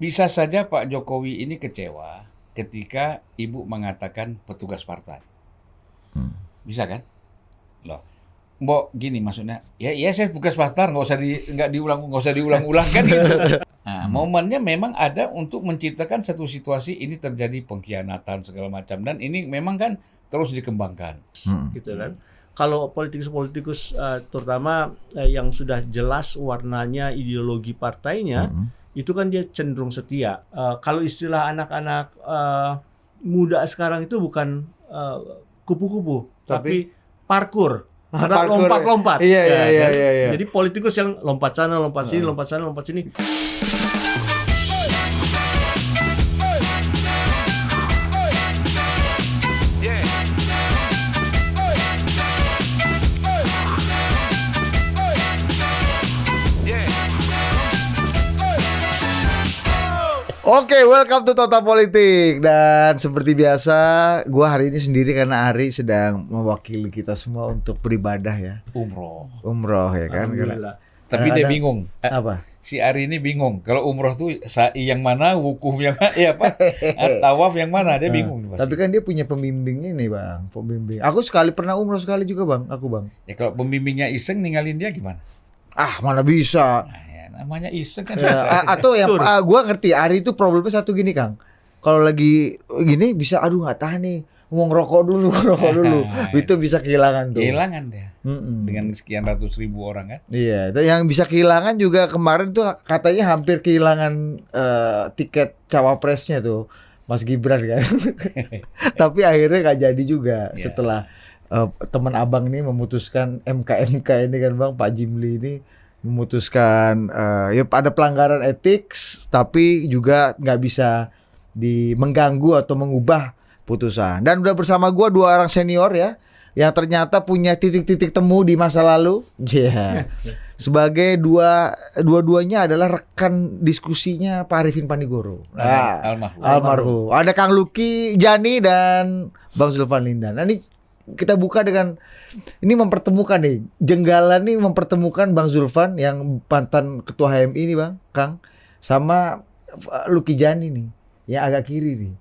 Bisa saja Pak Jokowi ini kecewa ketika Ibu mengatakan petugas partai. Bisa kan? Loh, Mbok gini maksudnya, ya saya tugas partai nggak usah diulang-ulang kan gitu. Nah, momennya memang ada untuk menciptakan satu situasi ini terjadi pengkhianatan segala macam dan ini memang kan terus dikembangkan. Gitu kan. Kalau politikus-politikus terutama yang sudah jelas warnanya ideologi partainya, itu kan dia cenderung setia. Kalau istilah anak-anak muda sekarang itu bukan kupu-kupu, tapi parkur. Karena Parkour. lompat-lompat. Iya, Ya, iya, kan? iya, iya. Jadi politikus yang lompat sana, lompat sini, lompat sana, lompat sini. Oke, welcome to Total Politik. Dan seperti biasa, gua hari ini sendiri karena Ari sedang mewakili kita semua untuk beribadah ya. Umroh ya kan. Alhamdulillah. Tapi dia Ada- bingung. Apa? Si Ari ini bingung. Kalau umroh tuh sa'i yang mana, wukuf yang mana, ya apa? Tawaf yang mana? Dia bingung. pasti. Tapi kan dia punya pembimbing ini, Bang. Pembimbing. Aku sekali pernah umroh sekali juga, Bang. Bang. Ya kalau pembimbingnya iseng ninggalin dia gimana? Ah, mana bisa. Nah, ya, namanya iseng kan. Ya, atau yang gua ngerti Ari itu problemnya satu gini, Kang. Kalau lagi gini bisa aduh nggak tahan nih. Mau ngerokok dulu. Itu bisa kehilangan tuh. Kehilangan dia. Mm-mm. Dengan sekian ratus ribu orang kan. Iya, itu yang bisa kehilangan juga kemarin tuh katanya hampir kehilangan tiket cawapresnya tuh Mas Gibran kan. Tapi akhirnya nggak jadi juga Iya. setelah teman abang ini memutuskan MK ini kan Bang, Pak Jimli ini memutuskan ya ada pelanggaran etik tapi juga nggak bisa mengganggu atau mengubah putusan. Dan udah bersama gua dua orang senior ya yang ternyata punya titik-titik temu di masa lalu. Iya. Sebagai dua-duanya adalah rekan diskusinya Pak Arifin Panigoro. Almarhum. Almarhum. Ada Kang Luki Jani dan Bang Zulfan Lindan. Nah, ini kita buka dengan ini mempertemukan nih. Jenggala nih mempertemukan Bang Zulfan yang mantan ketua HMI nih Bang, Kang, sama Luki Jani nih, yang agak kiri nih.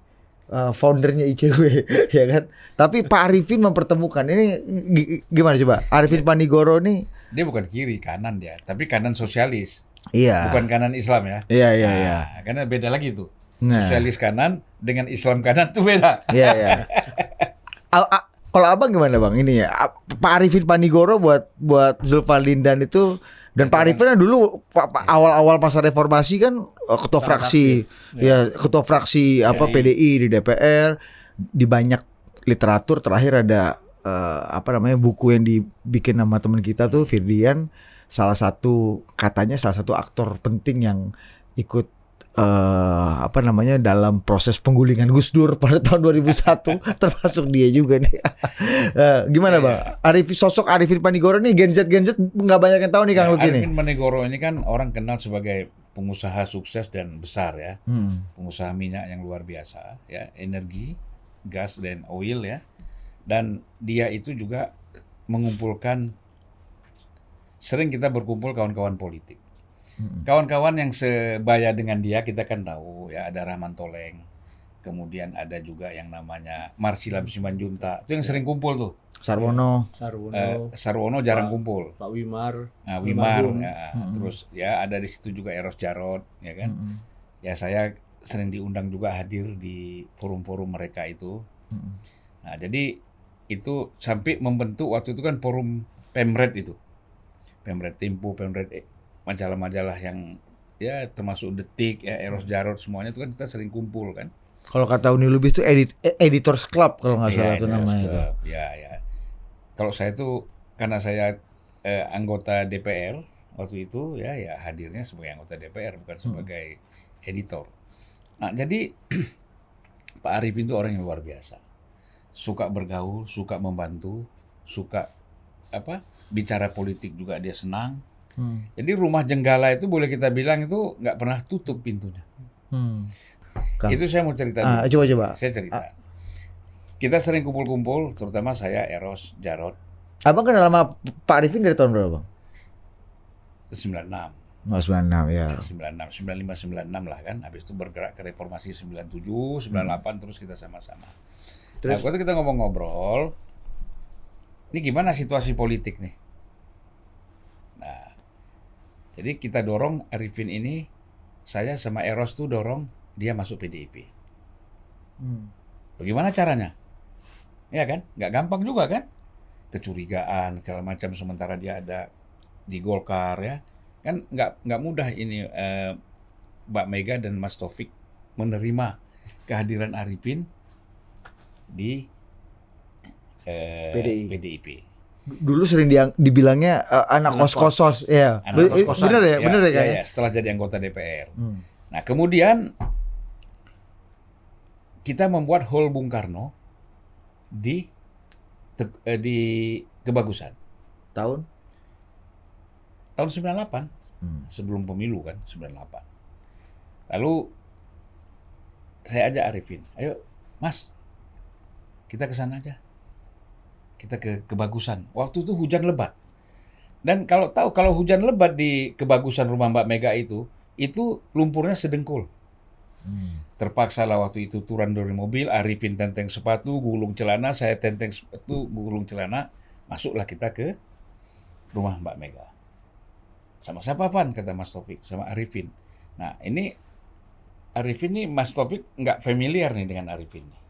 Foundernya ICW ya kan. Tapi Pak Arifin mempertemukan. Ini gimana coba? Arifin Panigoro nih. Dia bukan kiri, kanan dia. Tapi kanan sosialis. Iya. Bukan kanan Islam ya. Iya. Nah, karena beda lagi tuh. Nah. Sosialis kanan dengan Islam kanan tuh beda. Iya. Kalau abang gimana bang? Ini ya Pak Arifin Panigoro buat Zulfan Lindan itu dan Pak Arifin kan dulu awal-awal masa reformasi kan ketua fraksi, ya ketua fraksi PDI di DPR, di banyak literatur terakhir ada buku yang dibikin sama teman kita tuh Firdian, salah satu aktor penting yang ikut dalam proses penggulingan Gus Dur pada tahun 2001 termasuk dia juga nih. Gimana Bang? Sosok Arifin Panigoro nih Gen Z nggak banyak yang tahu nih Kang Luki nih. Arifin Panigoro ini kan orang kenal sebagai pengusaha sukses dan besar ya. Pengusaha minyak yang luar biasa ya, energi, gas dan oil ya. Dan dia itu juga mengumpulkan, sering kita berkumpul kawan-kawan politik. Kawan-kawan yang sebaya dengan dia kita kan tahu ya, ada Rahman Toleng, kemudian ada juga yang namanya Marsila Simanjunta, itu yang sering kumpul tuh. Sarwono jarang kumpul. Pak Wimar. Nah, Wimar ya, terus ya ada di situ juga Eros Jarot ya kan. Ya saya sering diundang juga hadir di forum-forum mereka itu. Nah, jadi itu sampai membentuk waktu itu kan forum Pemret itu. Pemret Tempo, Pemret majalah-majalah yang ya termasuk Detik ya, Eros Jarot semuanya itu kan kita sering kumpul kan. Kalau kata Uni Lubis itu Editors Club kalau nggak salah itu namanya. Ya. Kalau saya tuh karena saya anggota DPR waktu itu ya hadirnya sebagai anggota DPR bukan sebagai editor. Nah, jadi Pak Arifin itu orang yang luar biasa. Suka bergaul, suka membantu, suka bicara politik juga dia senang. Jadi rumah Jenggala itu boleh kita bilang itu nggak pernah tutup pintunya. Itu saya mau cerita dulu. Coba. Saya cerita. Kita sering kumpul-kumpul, terutama saya, Eros, Jarot. Abang kenal sama Pak Arifin dari tahun berapa Bang? 96. Oh, 96 ya. 96, 95, 96 lah kan. Habis itu bergerak ke reformasi 97, 98 terus kita sama-sama. Nah, Terus? waktu kita ngobrol-ngobrol, ini gimana situasi politik nih? Nah, jadi kita dorong Arifin ini, saya sama Eros tuh dorong dia masuk PDIP. Bagaimana caranya? Ya kan, nggak gampang juga kan? Kecurigaan, segala macam, sementara dia ada di Golkar ya. Kan nggak mudah ini Mbak Mega dan Mas Taufik menerima kehadiran Arifin di PDIP. Dulu sering dibilangnya anak kos-kosos ya. Anak kos-kosan. Bener ya, bener ya, Kak? Ya, setelah jadi anggota DPR. Nah, kemudian kita membuat Hall Bung Karno di Kebagusan. Tahun? Tahun 98. Sebelum pemilu kan, 98. Lalu saya ajak Arifin, ayo Mas, kita ke sana aja. Kita ke Kebagusan. Waktu itu hujan lebat. Dan kalau hujan lebat di Kebagusan rumah Mbak Mega itu lumpurnya sedengkul. Terpaksa lah waktu itu turun dari mobil, Arifin tenteng sepatu, gulung celana, saya tenteng sepatu, gulung celana, masuklah kita ke rumah Mbak Mega. Sama siapa Pan? Kata Mas Taufik, sama Arifin. Nah ini Arifin nih, Mas Taufik nggak familiar nih dengan Arifin nih.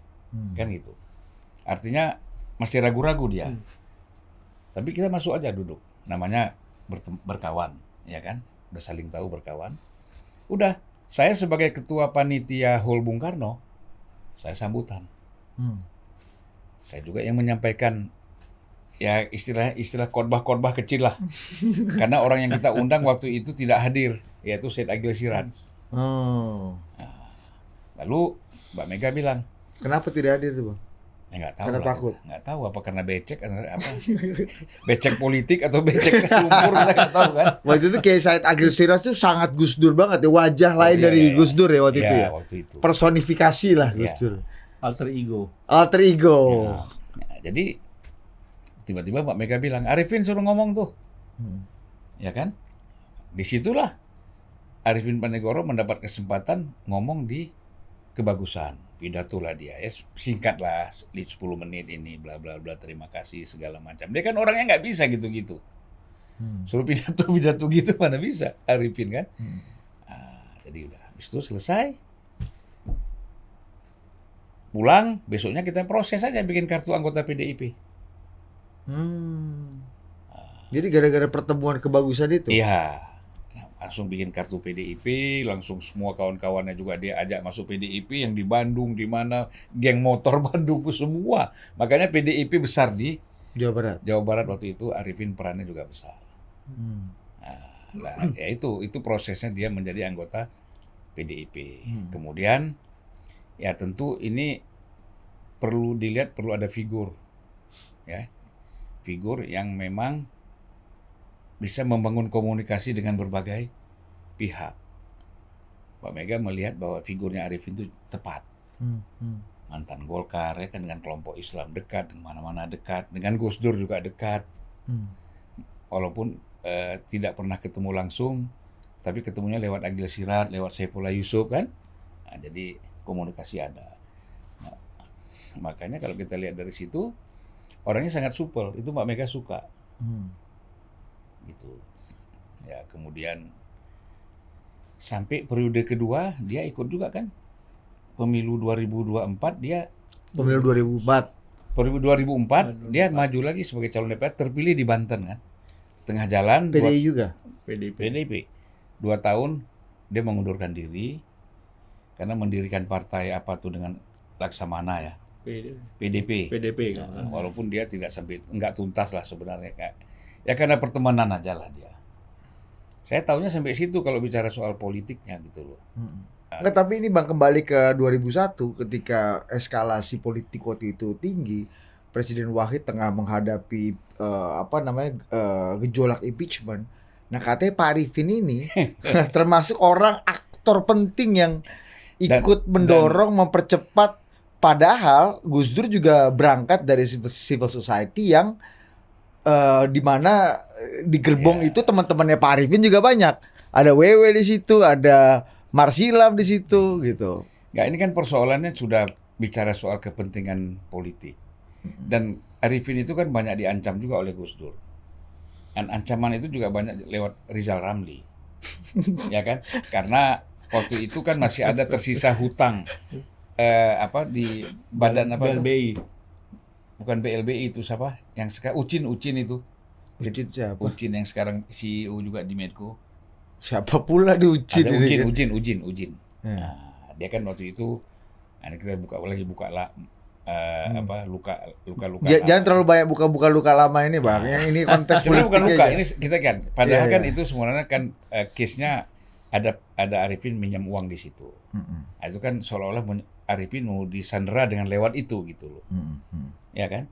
Kan gitu. Artinya masih ragu-ragu dia. Tapi kita masuk aja duduk. Namanya berkawan, ya kan? Udah saling tahu berkawan. Udah, saya sebagai ketua panitia Hall Bung Karno, saya sambutan. Saya juga yang menyampaikan ya istilah khotbah kecil lah. Karena orang yang kita undang waktu itu tidak hadir, yaitu Syed Agil Siraj. Oh. Lalu Mbak Mega bilang, Kenapa tidak hadir tuh, Bang? nggak tahu Karena lah. takut. Nggak tahu apa karena becek atau apa. Becek politik atau becek lumpur, kita nggak tahu kan. Waktu itu kayak Syed Agil Siraj tuh sangat Gus Dur banget ya, wajah lain iya, dari iya. Gus Dur ya waktu itu ya. Waktu itu. Personifikasi lah Gus Iya. Dur. Alter ego. Alter ego. Nah, jadi tiba-tiba Mbak Mega bilang, Arifin suruh ngomong tuh. Ya kan? Disitulah Arifin Panegoro mendapat kesempatan ngomong di Kebagusan. Pidato lah dia. Ya, singkat lah, 10 menit ini, bla bla bla, terima kasih, segala macam. Dia kan orangnya nggak bisa gitu-gitu. Suruh pidato gitu mana bisa Arifin kan? Nah, jadi udah, habis itu selesai. Pulang, besoknya kita proses aja bikin kartu anggota PDIP. Jadi gara-gara pertemuan Kebagusan itu. Iya, langsung bikin kartu PDIP, langsung semua kawan-kawannya juga dia ajak masuk PDIP yang di Bandung, di mana geng motor Bandung semua. Makanya PDIP besar di Jawa Barat. Jawa Barat waktu itu, Arifin perannya juga besar. Nah, ya itu prosesnya dia menjadi anggota PDIP. Kemudian ya tentu ini perlu dilihat, perlu ada figur, ya, figur yang memang bisa membangun komunikasi dengan berbagai pihak. Mbak Mega melihat bahwa figurnya Arifin itu tepat. Mantan Golkar ya kan, dengan kelompok Islam dekat, dengan mana-mana dekat, dengan Gus Dur juga dekat. Walaupun tidak pernah ketemu langsung, tapi ketemunya lewat Agil Siraj, lewat Saifullah Yusuf kan. Nah, jadi komunikasi ada. Nah, makanya kalau kita lihat dari situ, orangnya sangat supel. Itu Mbak Mega suka. Gitu. Ya, kemudian sampai periode kedua dia ikut juga kan. Pemilu 2024 dia Pemilu 2004. 2004 dia maju lagi sebagai calon DPR, terpilih di Banten kan. Tengah jalan PDI juga. PDIP 2 tahun dia mengundurkan diri karena mendirikan partai apa tuh dengan Laksamana ya. PDP. Walaupun dia tidak sampai, enggak tuntas lah sebenarnya, Kak. Ya karena pertemanan aja lah dia. Saya tahunya sampai situ kalau bicara soal politiknya gitu loh. Nggak, tapi ini Bang kembali ke 2001 ketika eskalasi politik waktu itu tinggi, Presiden Wahid tengah menghadapi gejolak impeachment. Nah katanya Pak Arifin ini termasuk orang aktor penting yang ikut mendorong, mempercepat. Padahal Gus Dur juga berangkat dari civil society yang di mana di gerbong itu teman-temannya Pak Arifin juga banyak. ada Wewe di situ, ada Marsilam di situ gitu. Nggak, ini kan persoalannya sudah bicara soal kepentingan politik. Dan Arifin itu kan banyak diancam juga oleh Gus Dur. Dan ancaman itu juga banyak lewat Rizal Ramli. Ya kan? Karena waktu itu kan masih ada tersisa hutang di badan apa tuh? BLBI. Bukan BLBI itu siapa? Yang sekarang Ucin itu. Ucin siapa? Ucin yang sekarang CEO juga di Medco. Siapa pula di Ucin Ada ini? Ucin. Ya. Nah, dia kan waktu itu, nah kita buka lah luka. Jangan terlalu banyak buka-buka luka lama ini, Bang. Yang ini konteks Sebenarnya bukan politiknya luka, aja. ini kita kan. Padahal Iya, kan iya. itu sebenarnya kan case-nya ada Arifin minjam uang di situ. Nah, itu kan seolah-olah Arifin mau disandera dengan lewat itu gitu loh. Ya kan?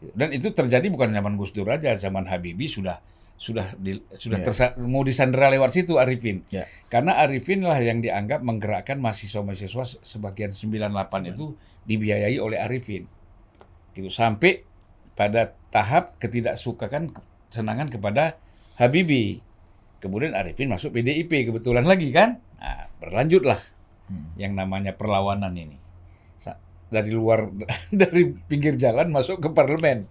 Dan itu terjadi bukan zaman Gus Dur aja, zaman Habibie sudah mau disandera lewat situ Arifin. Ya. Karena Arifin lah yang dianggap menggerakkan mahasiswa-mahasiswa sebagian 98 itu dibiayai oleh Arifin. Gitu sampai pada tahap ketidaksukaan senangan kepada Habibie. Kemudian Arifin masuk PDIP kebetulan lagi kan. Nah, berlanjutlah yang namanya perlawanan ini. Dari luar dari pinggir jalan masuk ke parlemen.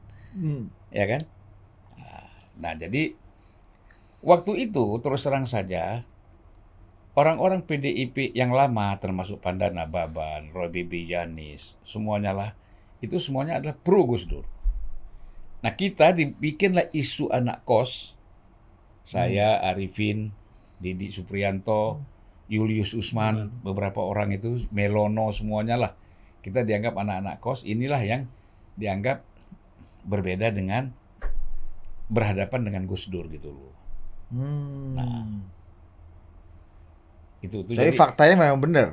Ya kan? Nah, jadi waktu itu terus terang saja orang-orang PDIP yang lama termasuk Pandana Baban, Roy Bibi Yanis, semuanya adalah pro Gus Dur. Nah, kita dibikinlah isu anak kos. Saya, Arifin, Didi Supriyanto, Julius Usman, beberapa orang itu, Melono, semuanya lah. Kita dianggap anak-anak kos. Inilah yang dianggap berbeda dengan berhadapan dengan Gus Dur gitu loh. Nah, itu Jadi jadi faktanya memang benar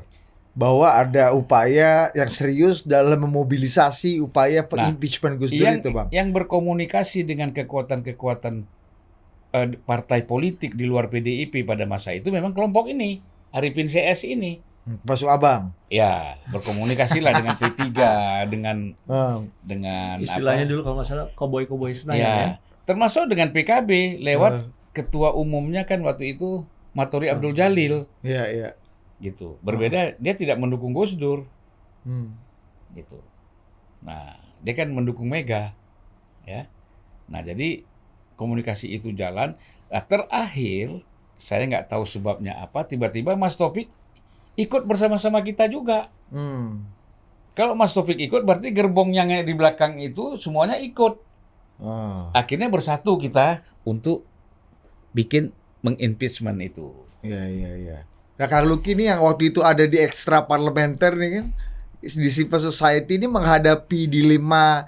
bahwa ada upaya yang serius dalam memobilisasi upaya impeachment Gus Dur itu, Bang. yang berkomunikasi dengan kekuatan-kekuatan partai politik di luar PDIP pada masa itu memang kelompok ini, Arifin CS ini. Masuk Abang. Ya, berkomunikasilah dengan P3, dengan Istilahnya dulu kalau nggak salah koboi-koboi Senayan ya. Termasuk dengan PKB lewat ketua umumnya kan waktu itu Matori Abdul Jalil. Iya. Gitu. Berbeda, dia tidak mendukung Gus Dur. Gitu. Nah, dia kan mendukung Mega. Ya. Nah, jadi komunikasi itu jalan. Nah, terakhir saya nggak tahu sebabnya apa, tiba-tiba Mas Taufik ikut bersama-sama kita juga. Kalau Mas Taufik ikut, berarti gerbong yang di belakang itu semuanya ikut. Akhirnya bersatu kita untuk bikin mengimpeachment itu. Iya. Nah, Kang Luki nih yang waktu itu ada di ekstra parlementer nih kan, di civil society ini menghadapi dilema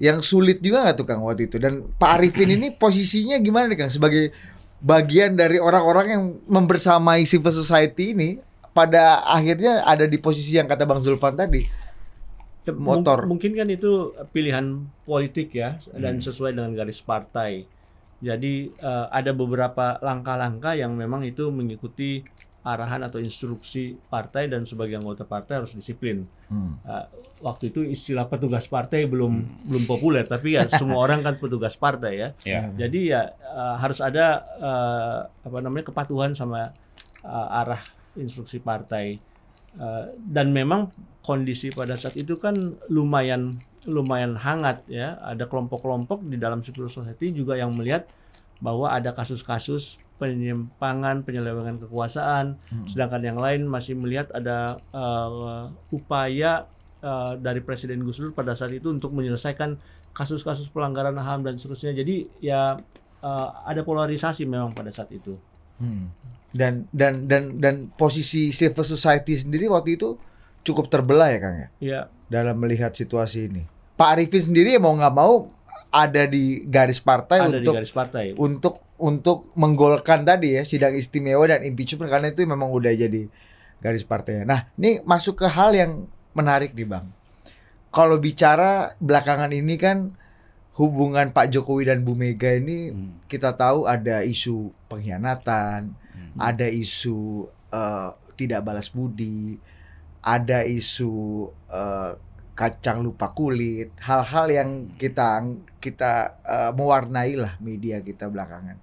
yang sulit juga nggak tuh Kang waktu itu? Dan Pak Arifin ini posisinya gimana nih Kang sebagai bagian dari orang-orang yang membersamai civil society ini pada akhirnya ada di posisi yang kata Bang Zulfan tadi, motor. Mungkin kan itu pilihan politik ya dan sesuai dengan garis partai. Jadi ada beberapa langkah-langkah yang memang itu mengikuti arahan atau instruksi partai dan sebagai anggota partai harus disiplin. Waktu itu istilah petugas partai belum populer, tapi ya semua orang kan petugas partai ya. Jadi ya harus ada kepatuhan sama arah instruksi partai. Dan memang kondisi pada saat itu kan lumayan hangat ya. Ada kelompok-kelompok di dalam civil society juga yang melihat bahwa ada kasus-kasus penyimpangan, penyelewengan kekuasaan, sedangkan yang lain masih melihat ada upaya dari Presiden Gus Dur pada saat itu untuk menyelesaikan kasus-kasus pelanggaran HAM dan seterusnya. Jadi ya ada polarisasi memang pada saat itu. Dan posisi civil society sendiri waktu itu cukup terbelah ya Kang ya? Iya. Dalam melihat situasi ini. Pak Arifin sendiri mau nggak mau ada di garis partai untuk menggolkan tadi ya sidang istimewa dan impeachment karena itu memang udah jadi garis partainya. Nah, ini masuk ke hal yang menarik nih Bang. Kalau bicara belakangan ini kan hubungan Pak Jokowi dan Bu Mega ini kita tahu ada isu pengkhianatan, ada isu tidak balas budi, ada isu kacang lupa kulit, hal-hal yang kita mewarnai lah media kita belakangan.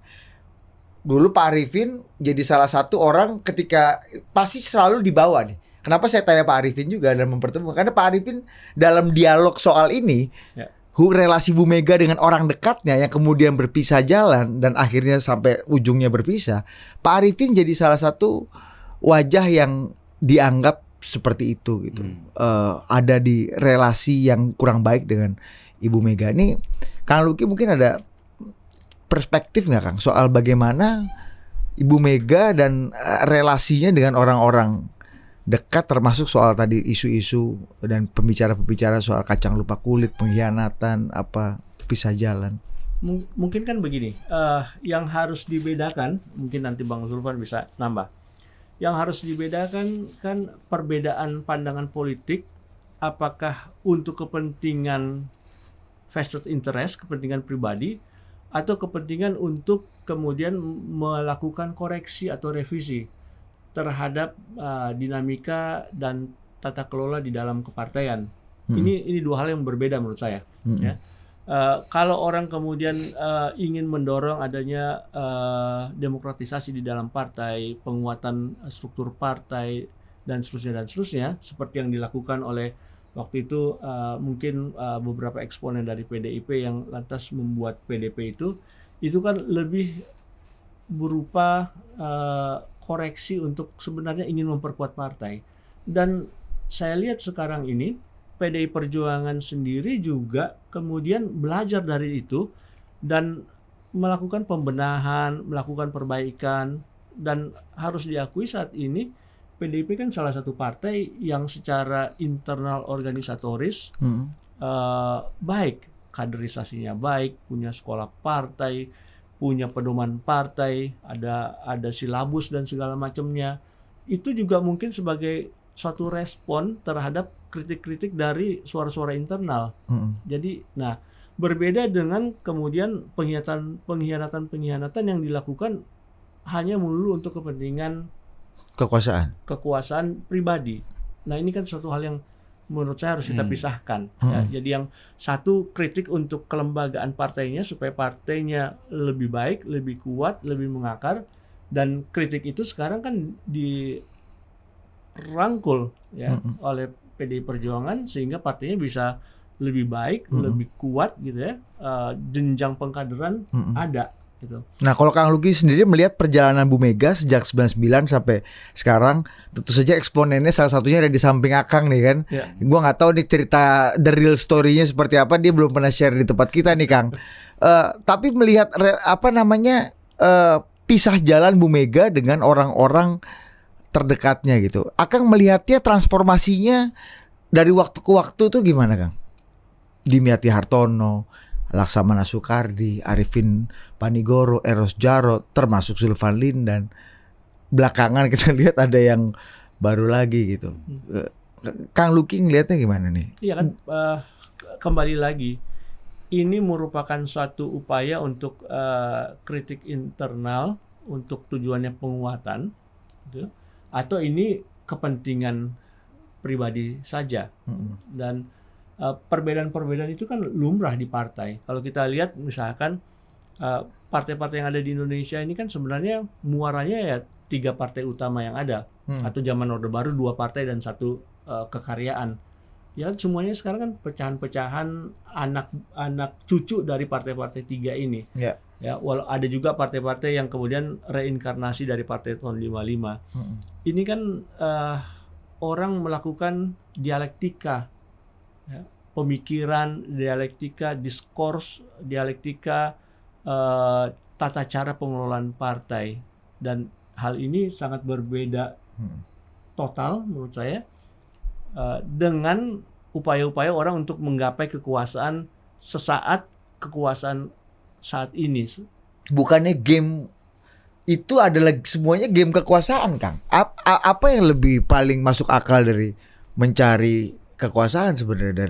dulu Pak Arifin jadi salah satu orang ketika pasti selalu dibawa nih. Kenapa saya tanya Pak Arifin juga dan mempertemukan? Karena Pak Arifin dalam dialog soal ini, Ya. relasi Bu Mega dengan orang dekatnya yang kemudian berpisah jalan dan akhirnya sampai ujungnya berpisah, Pak Arifin jadi salah satu wajah yang dianggap seperti itu gitu. Ada di relasi yang kurang baik dengan Ibu Mega. Ini Kang Luki mungkin ada perspektif nggak Kang soal bagaimana Ibu Mega dan relasinya dengan orang-orang dekat, termasuk soal tadi isu-isu dan pembicara-pembicara soal kacang lupa kulit, pengkhianatan, apa pisah jalan. Mungkin kan begini, yang harus dibedakan, mungkin nanti Bang Zulfan bisa nambah. Yang harus dibedakan kan perbedaan pandangan politik, apakah untuk kepentingan vested interest, kepentingan pribadi, atau kepentingan untuk kemudian melakukan koreksi atau revisi terhadap dinamika dan tata kelola di dalam kepartaian. Ini dua hal yang berbeda menurut saya. Ya. Kalau orang kemudian ingin mendorong adanya demokratisasi di dalam partai, penguatan struktur partai dan seterusnya, seperti yang dilakukan oleh waktu itu mungkin beberapa eksponen dari PDIP yang lantas membuat PDP itu kan lebih berupa koreksi untuk sebenarnya ingin memperkuat partai. Dan saya lihat sekarang ini PDI Perjuangan sendiri juga kemudian belajar dari itu dan melakukan pembenahan, melakukan perbaikan, dan harus diakui saat ini PDIP kan salah satu partai yang secara internal organisatoris baik, kaderisasinya baik, punya sekolah partai, punya pedoman partai, ada silabus dan segala macamnya. Itu juga mungkin sebagai suatu respon terhadap kritik-kritik dari suara-suara internal. Jadi, nah berbeda dengan kemudian pengkhianatan yang dilakukan hanya melulu untuk kepentingan kekuasaan pribadi. Nah ini kan suatu hal yang menurut saya harus kita pisahkan. Ya. Jadi yang satu kritik untuk kelembagaan partainya supaya partainya lebih baik, lebih kuat, lebih mengakar, dan kritik itu sekarang kan dirangkul ya oleh PDI Perjuangan sehingga partainya bisa lebih baik, lebih kuat gitu ya. Jenjang pengkaderan ada. Gitu. Nah kalau Kang Luki sendiri melihat perjalanan Bu Mega sejak 99 sampai sekarang, tentu saja eksponennya salah satunya ada di samping Akang nih kan. Gua nggak tahu nih cerita the real story-nya seperti apa, dia belum pernah share di tempat kita nih Kang. Tapi melihat pisah jalan Bu Mega dengan orang-orang terdekatnya gitu, Akang melihatnya transformasinya dari waktu ke waktu tuh gimana Kang? Dimyati Hartono, Laksamana Soekardi, Arifin Panigoro, Eros Jarot, termasuk Zulfan Lindan. Belakangan kita lihat ada yang baru lagi gitu. Kang Luki ngelihatnya gimana nih? Iya kan, kembali lagi, ini merupakan suatu upaya untuk kritik internal untuk tujuannya penguatan, gitu. Atau ini kepentingan pribadi saja. Dan perbedaan-perbedaan itu kan lumrah di partai. Kalau kita lihat misalkan partai-partai yang ada di Indonesia ini kan sebenarnya muaranya ya 3 partai utama yang ada. Atau zaman Orde Baru 2 partai dan 1 kekaryaan. Ya semuanya sekarang kan pecahan-pecahan anak cucu dari partai-partai 3 ini. Ya, walau ada juga partai-partai yang kemudian reinkarnasi dari partai tahun 55. Ini kan orang melakukan dialektika. Ya, pemikiran, dialektika, diskurs, dialektika, tata cara pengelolaan partai, dan hal ini sangat berbeda total menurut saya dengan upaya-upaya orang untuk menggapai kekuasaan sesaat, kekuasaan saat ini. Bukannya game itu adalah semuanya game kekuasaan Kang? Apa yang lebih paling masuk akal dari mencari kekuasaan sebenarnya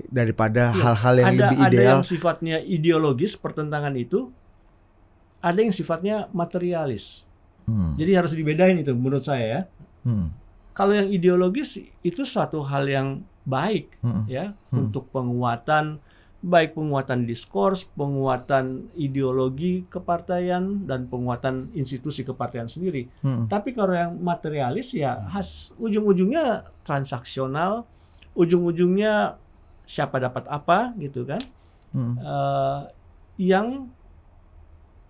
daripada hal-hal yang lebih ideal? Ada yang sifatnya ideologis, pertentangan itu, ada yang sifatnya materialis. Jadi harus dibedain itu menurut saya ya. Kalau yang ideologis itu suatu hal yang baik ya, untuk penguatan baik penguatan diskurs, penguatan ideologi kepartaian, dan penguatan institusi kepartaian sendiri. Tapi kalau yang materialis ya ujung-ujungnya transaksional, ujung-ujungnya siapa dapat apa gitu kan, yang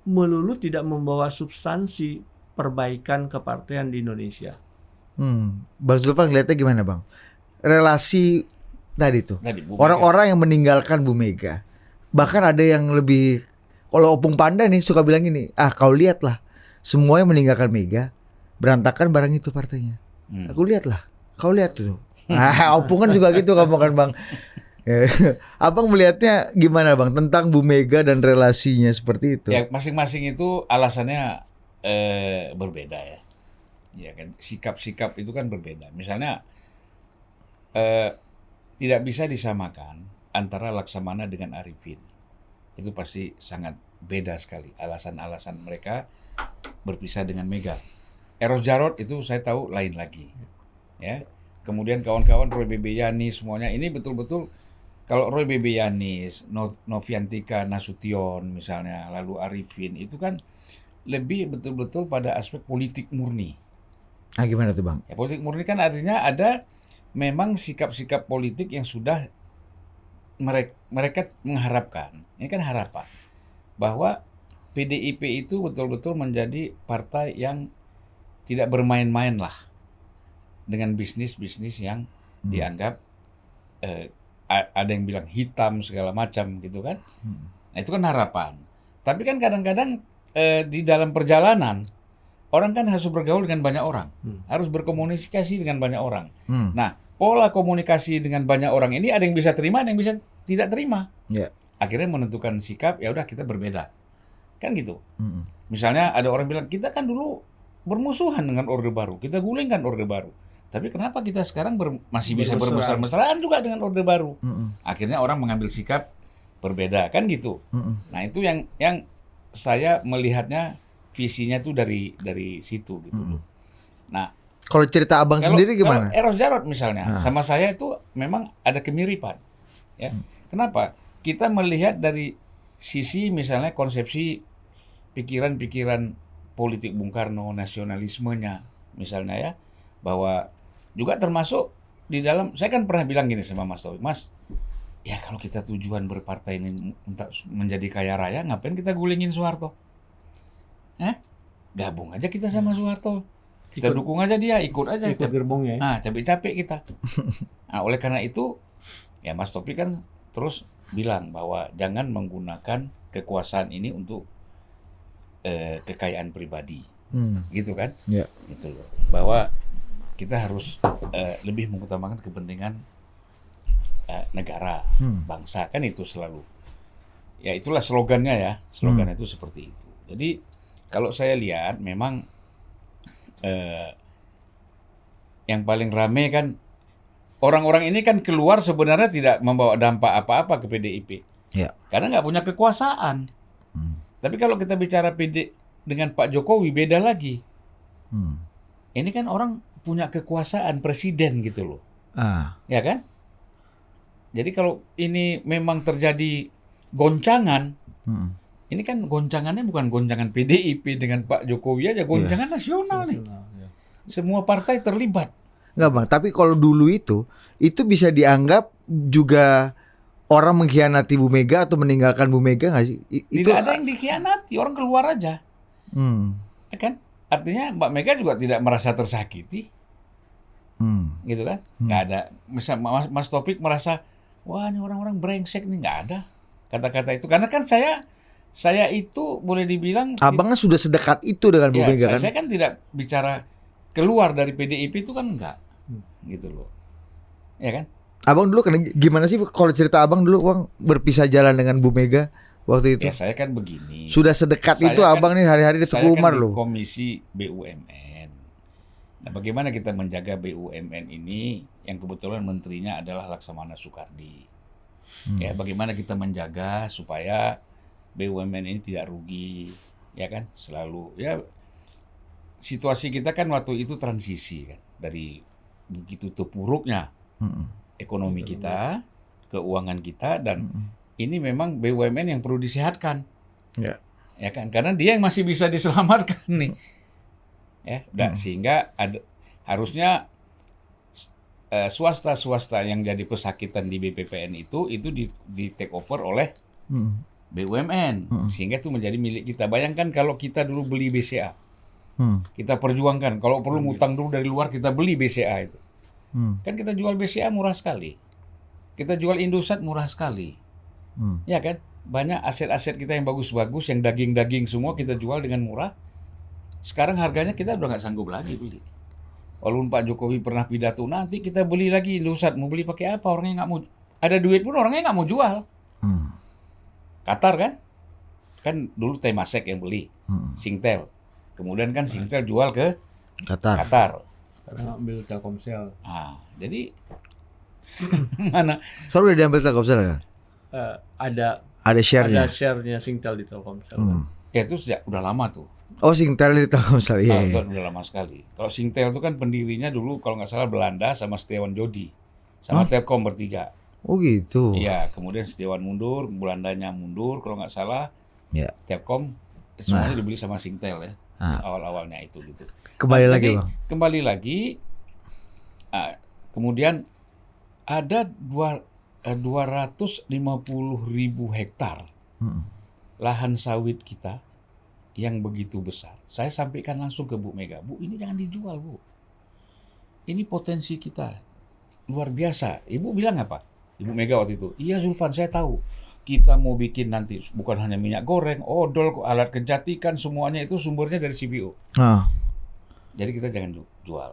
melulu tidak membawa substansi perbaikan kepartaian di Indonesia. Bang Zulfan ngeliatnya gimana bang? Relasi tadi tuh Bu Mega. orang-orang yang meninggalkan Bu Mega, bahkan ada yang lebih, kalau Opung Panda nih suka bilang gini, kau lihatlah semua yang meninggalkan Mega berantakan barang itu partainya. Aku lihatlah, kau lihat tuh. Opung kan juga gitu kamu kan bang. Abang melihatnya gimana bang tentang Bu Mega dan relasinya seperti itu? Ya masing-masing itu alasannya berbeda ya. Ya kan sikap-sikap itu kan berbeda. Misalnya tidak bisa disamakan antara Laksamana dengan Arifin. Itu pasti sangat beda sekali alasan-alasan mereka berpisah dengan Mega. Eros Jarot itu saya tahu lain lagi. Ya. Kemudian kawan-kawan Roy Bebe Yanis semuanya ini betul-betul, kalau Roy Bebe Yanis, Noviantika Nasution misalnya, lalu Arifin itu kan lebih betul-betul pada aspek politik murni. Gimana tuh bang? Ya, politik murni kan artinya ada memang sikap-sikap politik yang sudah mereka mengharapkan. Ini kan harapan bahwa PDIP itu betul-betul menjadi partai yang tidak bermain-main lah dengan bisnis-bisnis yang dianggap ada yang bilang hitam segala macam gitu kan. Nah itu kan harapan. Tapi kan kadang-kadang di dalam perjalanan orang kan harus bergaul dengan banyak orang, harus berkomunikasi dengan banyak orang. Nah pola komunikasi dengan banyak orang ini ada yang bisa terima, ada yang bisa tidak terima. Akhirnya menentukan sikap, ya udah kita berbeda, kan gitu. Misalnya ada orang bilang kita kan dulu bermusuhan dengan Orde Baru, kita gulingkan Orde Baru. Tapi kenapa kita sekarang masih bisa bermesra-mesraan juga dengan Orde Baru? Akhirnya orang mengambil sikap berbeda, kan gitu. Nah itu yang saya melihatnya visinya tuh dari situ gitu. Nah kalau cerita abang sendiri gimana? Kalau Eros Jarot misalnya, sama saya itu memang ada kemiripan. Ya. Kenapa? Kita melihat dari sisi misalnya konsepsi pikiran-pikiran politik Bung Karno, nasionalismenya misalnya ya, bahwa juga termasuk di dalam, saya kan pernah bilang gini sama Mas Taufik, Mas, ya kalau kita tujuan berpartai ini untuk menjadi kaya raya, ngapain kita gulingin Soeharto? Gabung aja kita sama Soeharto. Kita dukung aja dia, ikut aja. Ikut gerbongnya. Nah, capek-capek kita. Nah, oleh karena itu, ya Mas Taufik kan terus bilang bahwa jangan menggunakan kekuasaan ini untuk kekayaan pribadi. Gitu kan? Yeah. Gitu loh. Bahwa kita harus lebih mengutamakan kepentingan negara, bangsa, kan itu selalu. Ya itulah slogannya ya. Slogan itu seperti itu. Jadi kalau saya lihat memang yang paling rame kan orang-orang ini kan keluar sebenarnya tidak membawa dampak apa-apa ke PDIP. Ya. Karena nggak punya kekuasaan. Tapi kalau kita bicara PD dengan Pak Jokowi beda lagi. Ini kan orang punya kekuasaan presiden gitu loh. Ya kan? Jadi kalau ini memang terjadi goncangan, ini kan goncangannya bukan goncangan PDIP dengan Pak Jokowi aja, goncangan nasional nih. Semua partai terlibat. Enggak bang, tapi kalau dulu itu bisa dianggap juga orang mengkhianati Bu Mega atau meninggalkan Bu Mega nggak sih? Tidak ada yang dikhianati, orang keluar aja. Ya kan? Artinya Mbak Mega juga tidak merasa tersakiti. Gitu kan? Nggak ada. Misal Mas Taufik merasa, wah ini orang-orang brengsek nih, nggak ada kata-kata itu. Karena kan saya itu boleh dibilang, abangnya sudah sedekat itu dengan Bu Mega kan? Saya kan tidak bicara keluar dari PDIP itu kan enggak. Gitu loh. Ya kan? Abang dulu kan gimana sih kalau cerita abang dulu bang berpisah jalan dengan Bu Mega waktu itu? Ya saya kan begini. Sudah sedekat itu kan, abang nih hari-hari di Teguh Umar loh. Komisi BUMN. Nah bagaimana kita menjaga BUMN ini yang kebetulan menterinya adalah Laksamana Soekardi. Ya bagaimana kita menjaga supaya BUMN ini tidak rugi, ya kan? Selalu ya. Situasi kita kan waktu itu transisi kan, dari begitu terpuruknya ekonomi kita, keuangan kita, dan ini memang BUMN yang perlu disehatkan. Ya. Ya kan? Karena dia yang masih bisa diselamatkan nih. Ya, sehingga harusnya swasta-swasta yang jadi pesakitan di BPPN itu di take over oleh BUMN, sehingga itu menjadi milik kita. Bayangkan kalau kita dulu beli BCA, kita perjuangkan. Kalau perlu ngutang dulu dari luar, kita beli BCA itu. Kan kita jual BCA murah sekali. Kita jual Indosat murah sekali. Ya kan? Banyak aset-aset kita yang bagus-bagus, yang daging-daging semua kita jual dengan murah. Sekarang harganya kita udah nggak sanggup lagi beli. Walaupun Pak Jokowi pernah pidato, nanti kita beli lagi Indosat. Mau beli pakai apa? Orangnya nggak mau. Ada duit pun orangnya nggak mau jual. Qatar kan? Kan dulu Temasek yang beli. Singtel. Kemudian kan Singtel jual ke Qatar. Sekarang ambil Telkomsel. Jadi mana? Soalnya udah diambil Telkomsel kan? Ada Share-nya. share-nya Singtel di Telkomsel. Ya itu udah lama tuh. Oh, Singtel di Telkomsel. Iya. Itu udah lama sekali. Kalau Singtel itu kan pendirinya dulu kalau nggak salah Belanda sama Setiawan Jodi. Sama Telkom bertiga. Oh gitu. Iya, kemudian Setiawan mundur, Belandanya mundur kalau nggak salah. Ya. Telkom semuanya dibeli sama Singtel ya. Awal-awalnya itu gitu. Kembali lagi, jadi, Bang. Kembali lagi. Kemudian ada 250.000 hektar lahan sawit kita yang begitu besar. Saya sampaikan langsung ke Bu Mega, Bu, ini jangan dijual, Bu. Ini potensi kita luar biasa. Ibu bilang apa? Ibu Mega waktu itu, iya Zulfan, saya tahu. Kita mau bikin nanti bukan hanya minyak goreng, odol, alat kecantikan, semuanya itu sumbernya dari CPO. Jadi kita jangan jual.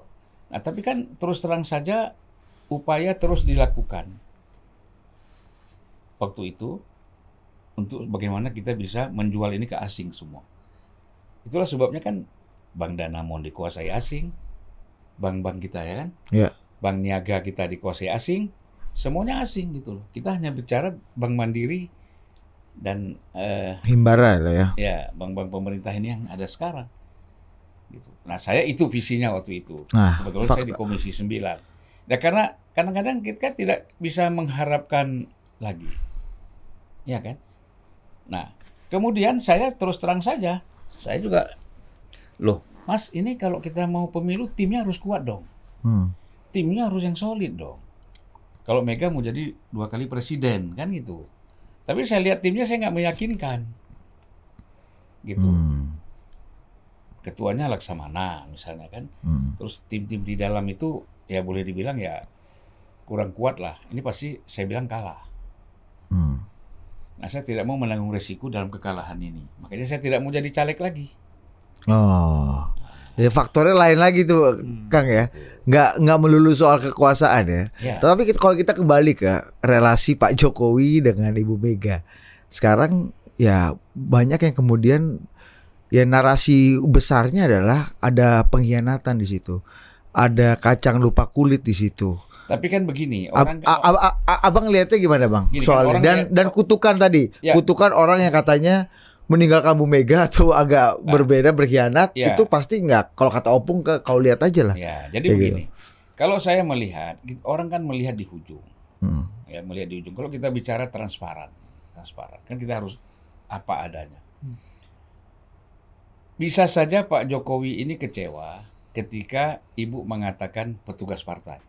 Nah, tapi kan terus terang saja upaya terus dilakukan waktu itu untuk bagaimana kita bisa menjual ini ke asing semua. Itulah sebabnya kan Bank Danamon dikuasai asing, bank-bank kita ya kan, Bank Niaga kita dikuasai asing, semuanya asing gitu loh. Kita hanya bicara Bank Mandiri dan Himbara lah ya. Ya, bank-bank pemerintah ini yang ada sekarang. Gitu. Nah, saya itu visinya waktu itu. Kebetulan saya di Komisi 9. Nah, karena kadang-kadang kita tidak bisa mengharapkan lagi. Ya kan? Nah, kemudian saya terus terang saja, saya juga, loh, Mas, ini kalau kita mau pemilu, timnya harus kuat dong. Timnya harus yang solid dong. Kalau Mega mau jadi 2 kali presiden, kan gitu. Tapi saya lihat timnya saya nggak meyakinkan. Gitu. Ketuanya Laksamana misalnya kan. Terus tim-tim di dalam itu ya boleh dibilang ya kurang kuat lah. Ini pasti saya bilang kalah. Nah, saya tidak mau menanggung resiko dalam kekalahan ini. Makanya saya tidak mau jadi caleg lagi. Ya faktornya lain lagi tuh, Kang ya. Nggak melulu soal kekuasaan ya. Tapi kalau kita kembali ke relasi Pak Jokowi dengan Ibu Mega. Sekarang ya banyak yang kemudian ya narasi besarnya adalah ada pengkhianatan di situ. Ada kacang lupa kulit di situ. Tapi kan begini, orang Abang lihatnya gimana, Bang? Gini, soalnya kan dan kutukan tadi. Kutukan orang yang katanya meninggalkan Bu Mega atau agak berbeda berkhianat itu pasti nggak. Kalau kata Opung kau lihat aja lah. Ya, jadi begini. Kalau saya melihat, orang kan melihat di ujung. Ya, melihat di ujung. Kalau kita bicara transparan. Kan kita harus apa adanya. Bisa saja Pak Jokowi ini kecewa ketika Ibu mengatakan petugas partai.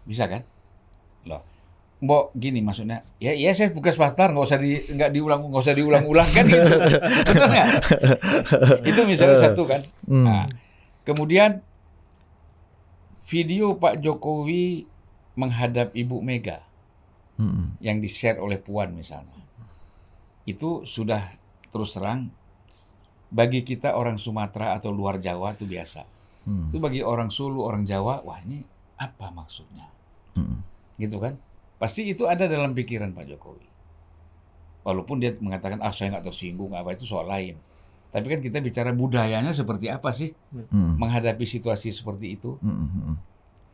Bisa kan? Loh. Mbok gini maksudnya, ya saya tugas partai nggak diulang-ulang kan gitu, betul nggak? Itu misalnya satu kan. Nah, kemudian video Pak Jokowi menghadap Ibu Mega yang di-share oleh Puan misalnya, itu sudah terus terang bagi kita orang Sumatera atau luar Jawa itu biasa. Itu bagi orang Sulu, orang Jawa, wah ini apa maksudnya? Gitu kan? Pasti itu ada dalam pikiran Pak Jokowi. Walaupun dia mengatakan, saya nggak tersinggung, apa itu soal lain. Tapi kan kita bicara budayanya seperti apa sih menghadapi situasi seperti itu.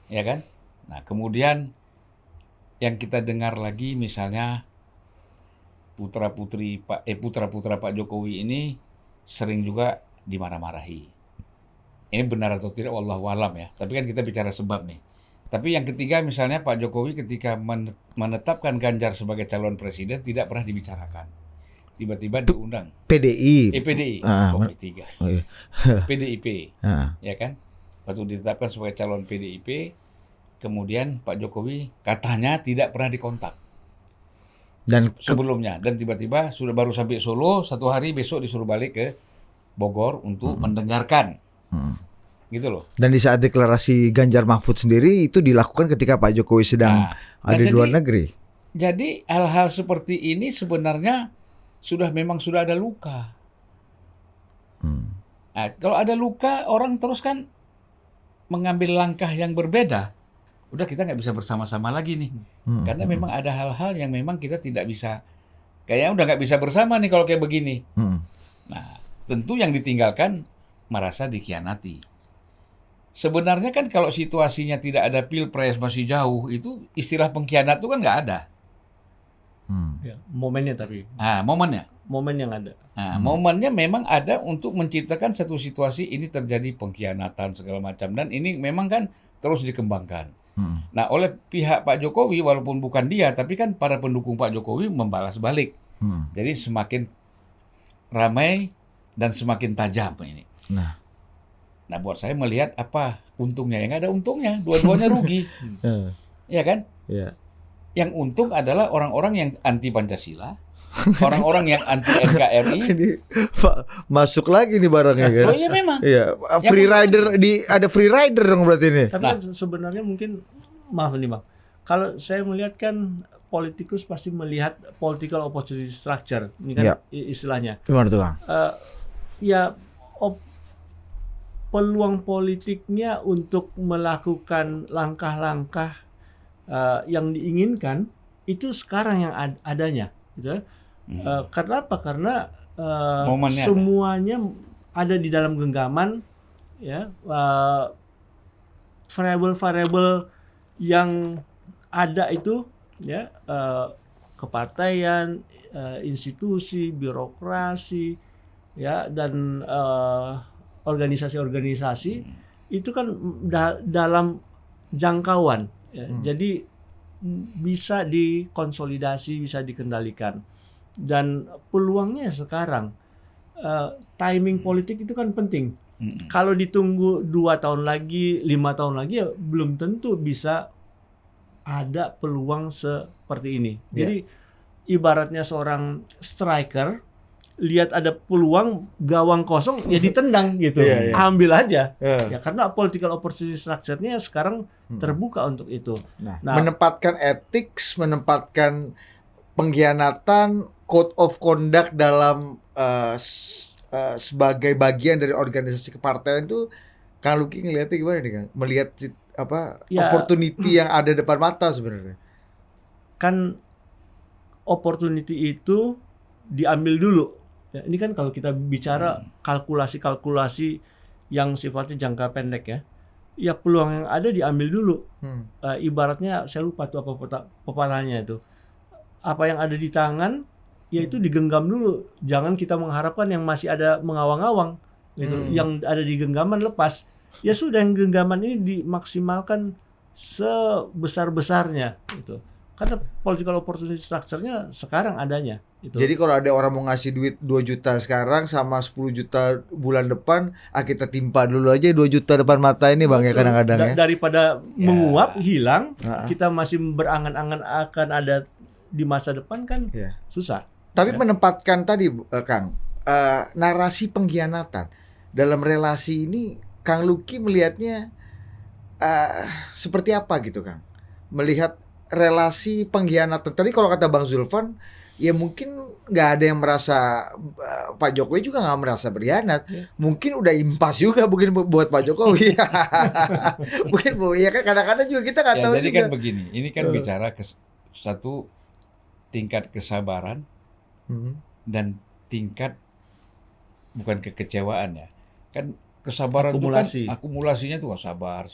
Ya kan? Nah, kemudian yang kita dengar lagi misalnya putra-putra Pak Jokowi ini sering juga dimarah-marahi. Ini benar atau tidak, wallahu alam ya. Tapi kan kita bicara sebab nih. Tapi yang ketiga misalnya Pak Jokowi ketika menetapkan Ganjar sebagai calon presiden tidak pernah dibicarakan. Tiba-tiba diundang. PDI. PDI, Komisi 3. Oh, iya. PDIP, ya kan? Waktu ditetapkan sebagai calon PDIP, kemudian Pak Jokowi katanya tidak pernah dikontak Dan sebelumnya. Dan tiba-tiba sudah baru sampai Solo, 1 hari besok disuruh balik ke Bogor untuk mendengarkan. Gitu loh. Dan di saat deklarasi Ganjar Mahfud sendiri itu dilakukan ketika Pak Jokowi sedang ada di luar negeri. Jadi hal-hal seperti ini sebenarnya memang sudah ada luka. Nah, kalau ada luka, orang terus kan mengambil langkah yang berbeda. Udah kita nggak bisa bersama-sama lagi nih. Karena memang ada hal-hal yang memang kita tidak bisa, kayaknya udah nggak bisa bersama nih kalau kayak begini. Nah, tentu yang ditinggalkan merasa dikhianati. Sebenarnya kan kalau situasinya tidak ada pilpres masih jauh, itu istilah pengkhianat itu kan nggak ada. Ya, momennya tapi Momennya. momen yang ada. Momennya memang ada untuk menciptakan satu situasi ini terjadi pengkhianatan segala macam, dan ini memang kan terus dikembangkan. Nah, oleh pihak Pak Jokowi walaupun bukan dia, tapi kan para pendukung Pak Jokowi membalas balik. Jadi semakin ramai dan semakin tajam ini. Nah, buat saya melihat apa untungnya? Yang ada untungnya, dua-duanya rugi. Iya kan? Iya. Yang untung adalah orang-orang yang anti Pancasila, orang-orang yang anti NKRI. Ini Pak, masuk lagi nih barangnya kan. Oh iya memang. Iya, free rider ada free rider dong berarti ini. Tapi kan sebenarnya mungkin, maaf nih Bang, kalau saya melihat kan politikus pasti melihat political opportunity structure, ini kan istilahnya. Gimana tuh Bang? Peluang politiknya untuk melakukan langkah-langkah yang diinginkan itu sekarang yang adanya, gitu. Karena apa? Karena semuanya ada di dalam genggaman, ya, variabel-variabel yang ada itu, ya, kepartaian, institusi, birokrasi, ya, dan organisasi-organisasi itu kan dalam jangkauan, ya. Jadi bisa dikonsolidasi, bisa dikendalikan, dan peluangnya sekarang, timing politik itu kan penting. Kalau ditunggu 2 tahun lagi, 5 tahun lagi, ya belum tentu bisa ada peluang seperti ini. Jadi ibaratnya seorang striker lihat ada peluang gawang kosong, ya ditendang gitu. Ambil aja. Ya karena political opportunity structure-nya sekarang terbuka untuk itu. Nah, menempatkan ethics, menempatkan pengkhianatan, code of conduct dalam sebagai bagian dari organisasi kepartaian itu, Kang Luki ngelihatnya gimana nih Kang? Melihat opportunity yang ada depan mata sebenarnya. Kan opportunity itu diambil dulu. Ya, ini kan kalau kita bicara kalkulasi-kalkulasi yang sifatnya jangka pendek, ya. Ya peluang yang ada diambil dulu. Ibaratnya saya lupa tuh apa pepatahnya itu. Apa yang ada di tangan, ya itu digenggam dulu. Jangan kita mengharapkan yang masih ada mengawang-awang, gitu. Yang ada di genggaman lepas. Ya sudah, yang genggaman ini dimaksimalkan sebesar-besarnya, gitu. Karena political opportunity structure-nya sekarang adanya. Gitu. Jadi kalau ada orang mau ngasih duit 2 juta sekarang sama 10 juta bulan depan, kita timpa dulu aja 2 juta depan mata ini Bang. Betul. Ya kadang-kadang ya. Daripada menguap, hilang, kita masih berangan-angan akan ada di masa depan kan susah. Tapi menempatkan tadi Kang, narasi pengkhianatan dalam relasi ini, Kang Luki melihatnya seperti apa gitu Kang? Melihat relasi pengkhianatan tadi, kalau kata Bang Zulfan, ya mungkin nggak ada yang merasa, Pak Jokowi juga nggak merasa berkhianat. Mungkin udah impas juga mungkin buat Pak Jokowi. Mungkin ya kan, kadang-kadang juga kita nggak tahu jadi juga. Kan begini, ini kan bicara satu tingkat kesabaran dan tingkat bukan kekecewaan, ya kan. Kesabaran itu kan akumulasinya tuh sabar.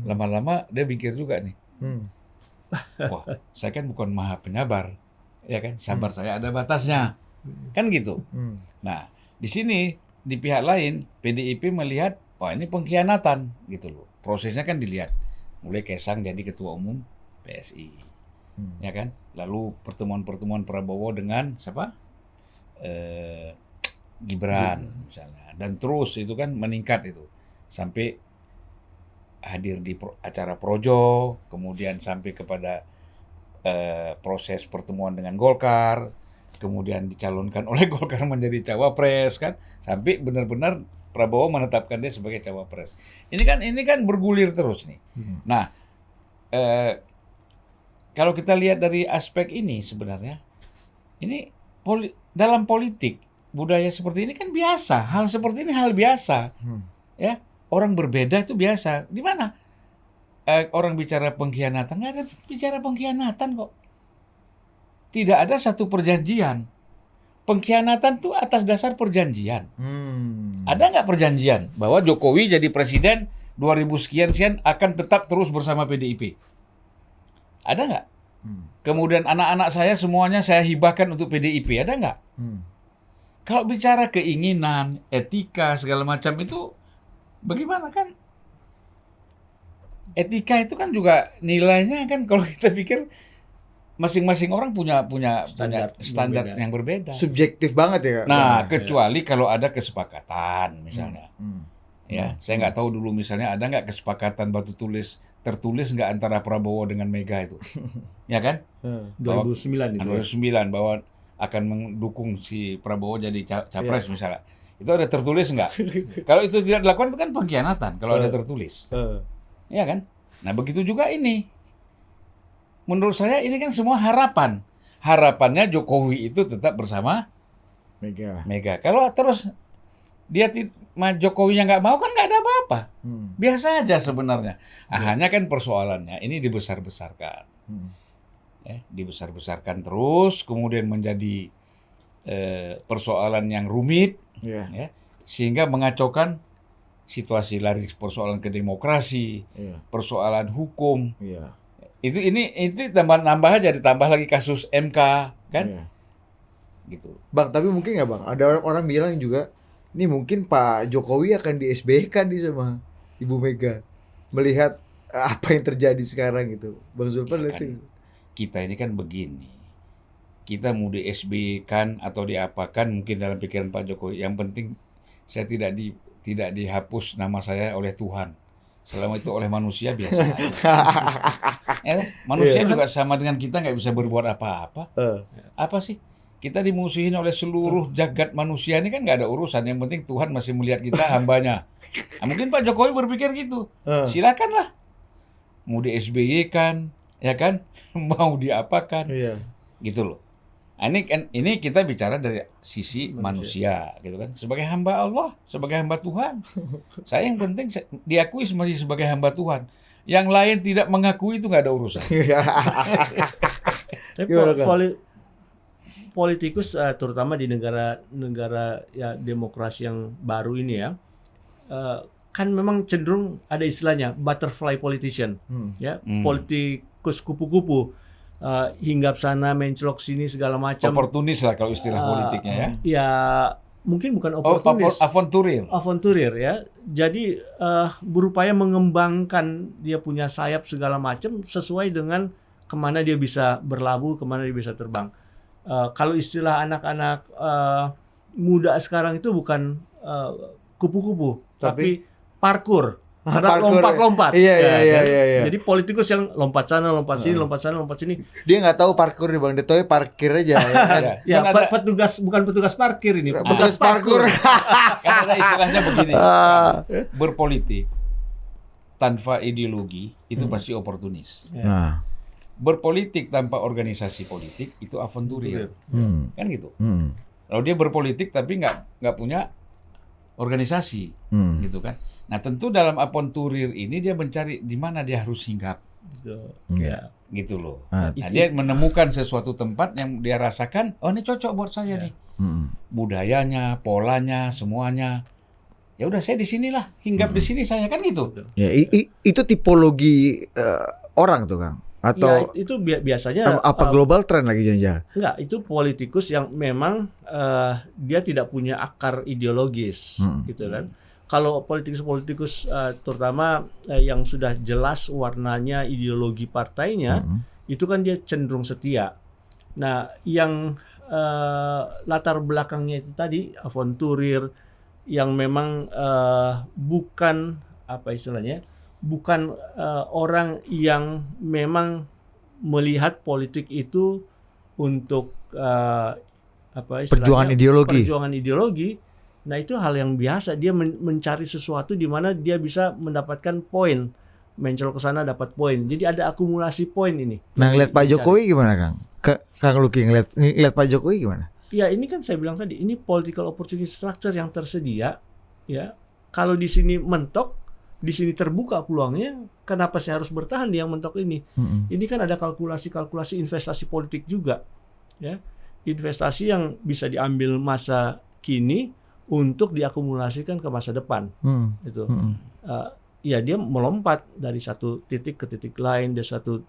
Lama-lama dia pikir juga nih, wah saya kan bukan maha penyabar, ya kan, sabar saya ada batasnya, kan gitu. Nah di sini di pihak lain PDIP melihat, wah ini pengkhianatan gitu loh, prosesnya kan dilihat. mulai Kaisang jadi ketua umum PSI, ya kan? Lalu pertemuan-pertemuan Prabowo dengan siapa? Gibran misalnya, dan terus itu kan meningkat itu sampai hadir di acara Projo, kemudian sampai kepada proses pertemuan dengan Golkar, kemudian dicalonkan oleh Golkar menjadi cawapres kan, sampai benar-benar Prabowo menetapkan dia sebagai cawapres. Ini kan bergulir terus nih. Nah, kalau kita lihat dari aspek ini sebenarnya, ini dalam politik budaya seperti ini kan biasa, hal seperti ini hal biasa, ya orang berbeda itu biasa. Di mana orang bicara pengkhianatan? Nggak ada bicara pengkhianatan kok. Tidak ada satu perjanjian. Pengkhianatan tuh atas dasar perjanjian. Ada nggak perjanjian bahwa Jokowi jadi presiden 2000 sekian akan tetap terus bersama PDIP? Ada nggak? Kemudian anak-anak saya semuanya saya hibahkan untuk PDIP. Ada nggak? Kalau bicara keinginan, etika, segala macam itu bagaimana kan? Etika itu kan juga nilainya kan kalau kita pikir masing-masing orang punya standar yang berbeda. Subjektif banget ya. Nah, kecuali kalau ada kesepakatan misalnya. Ya, saya nggak tahu dulu misalnya ada nggak kesepakatan tertulis nggak antara Prabowo dengan Mega itu, ya kan? 2009 itu. 2009 bahwa akan mendukung si Prabowo jadi capres misalnya. Itu ada tertulis nggak? Kalau itu tidak dilakukan itu kan pengkhianatan kalau ada tertulis. Ya kan? Nah, begitu juga ini. Menurut saya ini kan semua harapan. Harapannya Jokowi itu tetap bersama Mega. Kalau terus dia Jokowi yang nggak mau kan nggak ada apa-apa. Biasa aja sebenarnya. Hanya kan persoalannya ini dibesar-besarkan. Dibesar-besarkan terus, kemudian menjadi persoalan yang rumit, ya, sehingga mengacaukan situasi lari persoalan ke demokrasi, persoalan hukum. Itu tambah aja ditambah lagi kasus MK kan, gitu. Bang, tapi mungkin nggak bang? Ada orang bilang juga, ini mungkin Pak Jokowi akan di SBY-kan nih sama Ibu Mega, melihat apa yang terjadi sekarang gitu. Bang Zulfan lihat kan, kita ini kan begini, kita mau di SBY-kan atau diapakan mungkin dalam pikiran Pak Jokowi. Yang penting saya tidak dihapus nama saya oleh Tuhan. Selama itu oleh manusia biasa aja. Manusia juga sama dengan kita, nggak bisa berbuat apa-apa. Apa sih? Kita dimusuhin oleh seluruh jagat manusia ini kan nggak ada urusan. Yang penting Tuhan masih melihat kita hambanya. Nah, mungkin Pak Jokowi berpikir gitu. Silakanlah. Mau di SBY kan, ya kan? Mau diapakan? Gitu loh. Ini kita bicara dari sisi manusia gitu kan, sebagai hamba Allah, sebagai hamba Tuhan. Saya yang penting diakui masih sebagai hamba Tuhan. Yang lain tidak mengakui itu nggak ada urusan. Tapi politikus terutama di negara ya demokrasi yang baru ini ya, kan memang cenderung ada istilahnya butterfly politician, ya, politikus kupu-kupu. Hinggap sana, mencelok sini segala macam. Oportunis lah kalau istilah politiknya ya. Ya mungkin bukan oportunis. Aventurir ya. Jadi berupaya mengembangkan dia punya sayap segala macam sesuai dengan kemana dia bisa berlabuh, kemana dia bisa terbang. Kalau istilah anak-anak muda sekarang itu bukan kupu-kupu, tapi parkur. Karena lompat-lompat. Iya. Jadi politikus yang lompat sana, lompat sini, lompat sana, lompat sini. Dia nggak tahu parkur nih Bang, dia tahu parkir aja. Ya, bukan petugas parkir ini. Petugas parkur. Karena istilahnya begini. Berpolitik tanpa ideologi itu pasti oportunis. Berpolitik tanpa organisasi politik itu aventurir. Kan gitu. Kalau dia berpolitik tapi nggak punya organisasi, gitu kan. Nah, tentu dalam aventurir ini dia mencari di mana dia harus hinggap. Gitu loh. Nah, dia menemukan sesuatu tempat yang dia rasakan, oh ini cocok buat saya nih. Budayanya, polanya, semuanya. Ya udah saya di sinilah, hinggap di sini saya kan gitu. Ya, itu tipologi orang tuh, Kang. Atau ya, itu biasanya apa global trend lagi jangan-jangan? Enggak, itu politikus yang memang dia tidak punya akar ideologis gitu kan. kalau politikus-politikus terutama yang sudah jelas warnanya ideologi partainya, itu kan dia cenderung setia. Nah, yang latar belakangnya itu tadi avanturir yang memang bukan apa istilahnya, bukan orang yang memang melihat politik itu untuk apa istilahnya, perjuangan ideologi. Nah, itu hal yang biasa. Dia mencari sesuatu di mana dia bisa mendapatkan poin, mencol ke sana dapat poin. Jadi ada akumulasi poin ini. Nah, ngeliat Pak Jokowi gimana, Kang? Kang Luki ngeliat Pak Jokowi gimana? Ya, ini kan saya bilang tadi, ini political opportunity structure yang tersedia, ya. Kalau di sini mentok, di sini terbuka peluangnya, kenapa saya harus bertahan di yang mentok ini? Ini kan ada kalkulasi-kalkulasi investasi politik juga, ya. Investasi yang bisa diambil masa kini untuk diakumulasikan ke masa depan, gitu. Ya, dia melompat dari satu titik ke titik lain, dari satu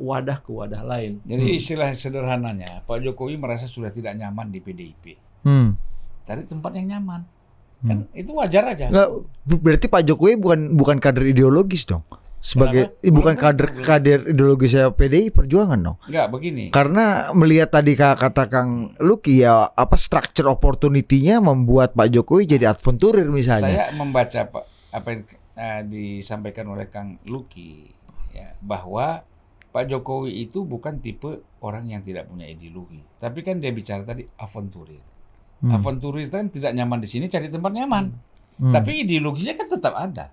wadah ke wadah lain. Jadi istilah sederhananya, Pak Jokowi merasa sudah tidak nyaman di PDIP. Cari tempat yang nyaman. Kan itu wajar aja. Nggak, berarti Pak Jokowi bukan kader ideologis dong. Sebagai bukan kader ideologisnya PDI Perjuangan dong. Enggak, begini. Karena melihat tadi kata Kang Luki ya, apa structure opportunity-nya membuat Pak Jokowi jadi adventurer misalnya. Saya membaca apa yang disampaikan oleh Kang Luki, ya, bahwa Pak Jokowi itu bukan tipe orang yang tidak punya ideologi, tapi kan dia bicara tadi avanturir. Avanturir kan tidak nyaman di sini, cari tempat nyaman, tapi ideologinya kan tetap ada,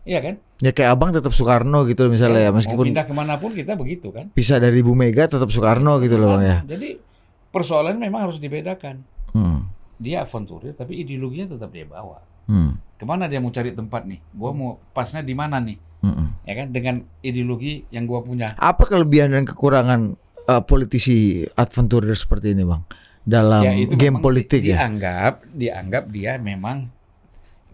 iya kan? Ya kayak abang tetap Soekarno gitu misalnya ya, meskipun mau pindah kemanapun kita begitu kan? Bisa dari Bu Mega tetap Soekarno gitu loh, Bang ya. Jadi persoalan memang harus dibedakan. Dia avanturir, tapi ideologinya tetap dia bawa. Kemana dia mau cari tempat nih? Gua mau pasnya di mana nih? Ya kan, dengan ideologi yang gua punya. Apa kelebihan dan kekurangan politisi adventurer seperti ini, Bang? Dalam game politik dianggap dia memang.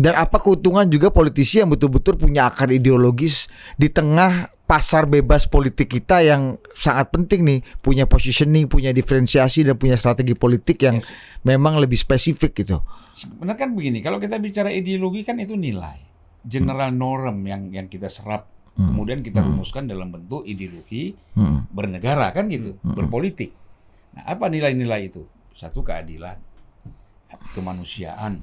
Dan apa keuntungan juga politisi yang betul-betul punya akar ideologis di tengah pasar bebas politik kita yang sangat penting nih, punya positioning, punya diferensiasi dan punya strategi politik yang memang lebih spesifik gitu. Sebenarnya kan begini, kalau kita bicara ideologi kan itu nilai, general norm yang kita serap, kemudian kita rumuskan dalam bentuk ideologi bernegara kan gitu, berpolitik. Nah, apa nilai-nilai itu? Satu, keadilan, kemanusiaan,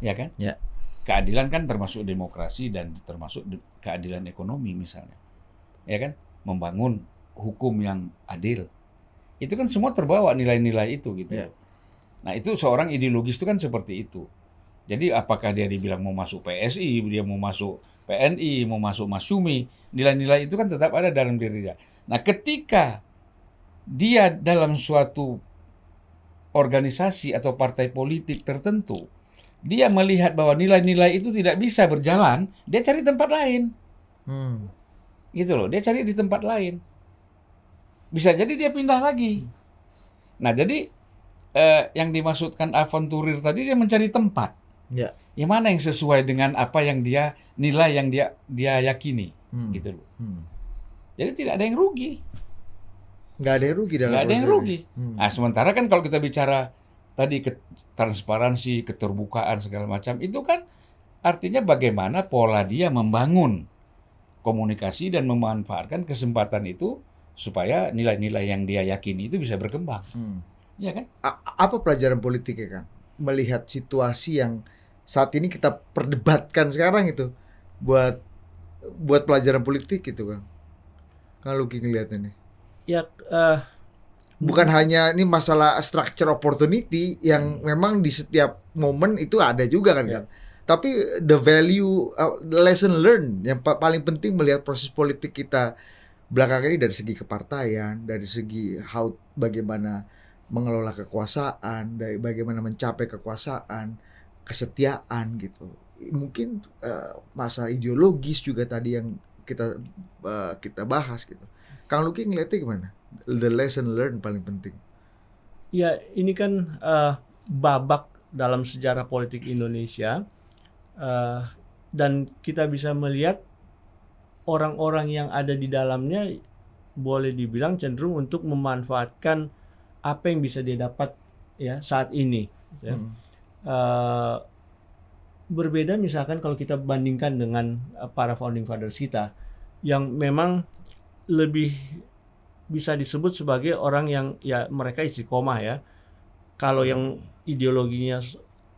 ya kan? Ya. Keadilan kan termasuk demokrasi dan termasuk keadilan ekonomi misalnya, ya kan? Membangun hukum yang adil, itu kan semua terbawa nilai-nilai itu gitu. Ya. Nah, itu seorang ideologis itu kan seperti itu. Jadi apakah dia dibilang mau masuk PSI, dia mau masuk PNI, mau masuk Masyumi, nilai-nilai itu kan tetap ada dalam diri dia. Nah, ketika dia dalam suatu organisasi atau partai politik tertentu, dia melihat bahwa nilai-nilai itu tidak bisa berjalan, dia cari tempat lain. Gitu loh, dia cari di tempat lain. Bisa jadi dia pindah lagi. Nah, jadi yang dimaksudkan avanturir tadi, dia mencari tempat. Ya. Yang mana yang sesuai dengan apa yang dia nilai, yang dia yakini, gitu loh. Jadi tidak ada yang rugi. Nggak ada yang rugi dalam nggak ada yang rugi. Nah, sementara kan kalau kita bicara tadi transparansi, keterbukaan segala macam, itu kan artinya bagaimana pola dia membangun komunikasi dan memanfaatkan kesempatan itu supaya nilai-nilai yang dia yakini itu bisa berkembang. Iya kan? Apa pelajaran politiknya, Kang? Melihat situasi yang saat ini kita perdebatkan sekarang itu buat pelajaran politik gitu, Kang. Kang Luki ngeliatnya nih. Ya, bukan hanya ini masalah structure opportunity yang memang di setiap momen itu ada juga kan, Kang. Tapi the value, the lesson learned yang paling penting melihat proses politik kita belakangan ini dari segi kepartaian, dari segi bagaimana mengelola kekuasaan, dari bagaimana mencapai kekuasaan, kesetiaan gitu. Mungkin masalah ideologis juga tadi yang kita bahas gitu. Kang Luki ngeliatnya gimana? The lesson learned paling penting. Ya, ini kan babak dalam sejarah politik Indonesia, dan kita bisa melihat orang-orang yang ada di dalamnya boleh dibilang cenderung untuk memanfaatkan apa yang bisa dia dapat ya saat ini. Ya. berbeda misalkan kalau kita bandingkan dengan para founding fathers kita yang memang lebih bisa disebut sebagai orang yang ya mereka istiqomah ya. Kalau yang ideologinya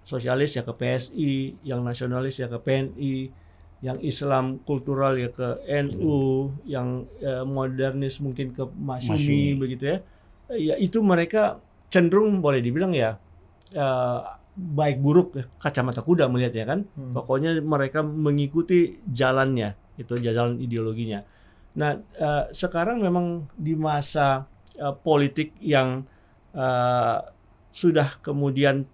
sosialis ya ke PSI, yang nasionalis ya ke PNI, yang Islam kultural ya ke NU, yang modernis mungkin ke Masyumi begitu ya. Ya itu mereka cenderung boleh dibilang ya baik buruk kacamata kuda melihatnya kan. Pokoknya mereka mengikuti jalannya, itu jalan ideologinya. Nah, sekarang memang di masa politik yang sudah kemudian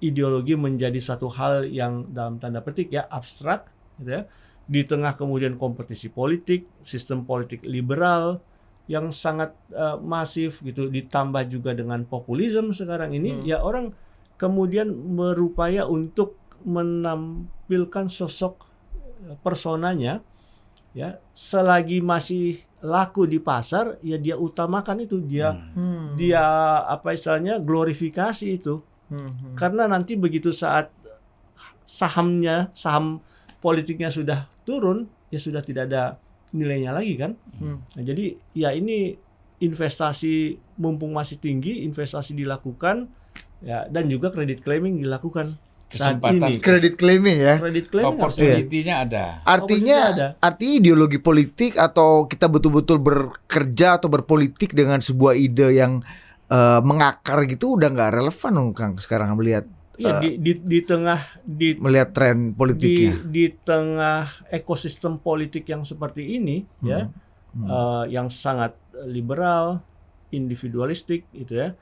ideologi menjadi satu hal yang dalam tanda petik ya abstrak gitu ya. Di tengah kemudian kompetisi politik, sistem politik liberal yang sangat masif gitu, ditambah juga dengan populisme sekarang ini ya orang kemudian berupaya untuk menampilkan sosok personanya ya selagi masih laku di pasar ya dia utamakan itu, dia apa istilahnya glorifikasi itu. Karena nanti begitu saat saham politiknya sudah turun ya sudah tidak ada nilainya lagi kan. Nah, jadi ya ini investasi mumpung masih tinggi, investasi dilakukan ya, dan juga credit claiming dilakukan saat ini. Credit claiming ya. Credit claiming opportunity-nya ada. Artinya ideologi politik atau kita betul-betul bekerja atau berpolitik dengan sebuah ide yang mengakar gitu udah nggak relevan dong Kang sekarang melihat. Iya di tengah melihat tren politiknya. Di tengah ekosistem politik yang seperti ini ya, yang sangat liberal, individualistik gitu ya.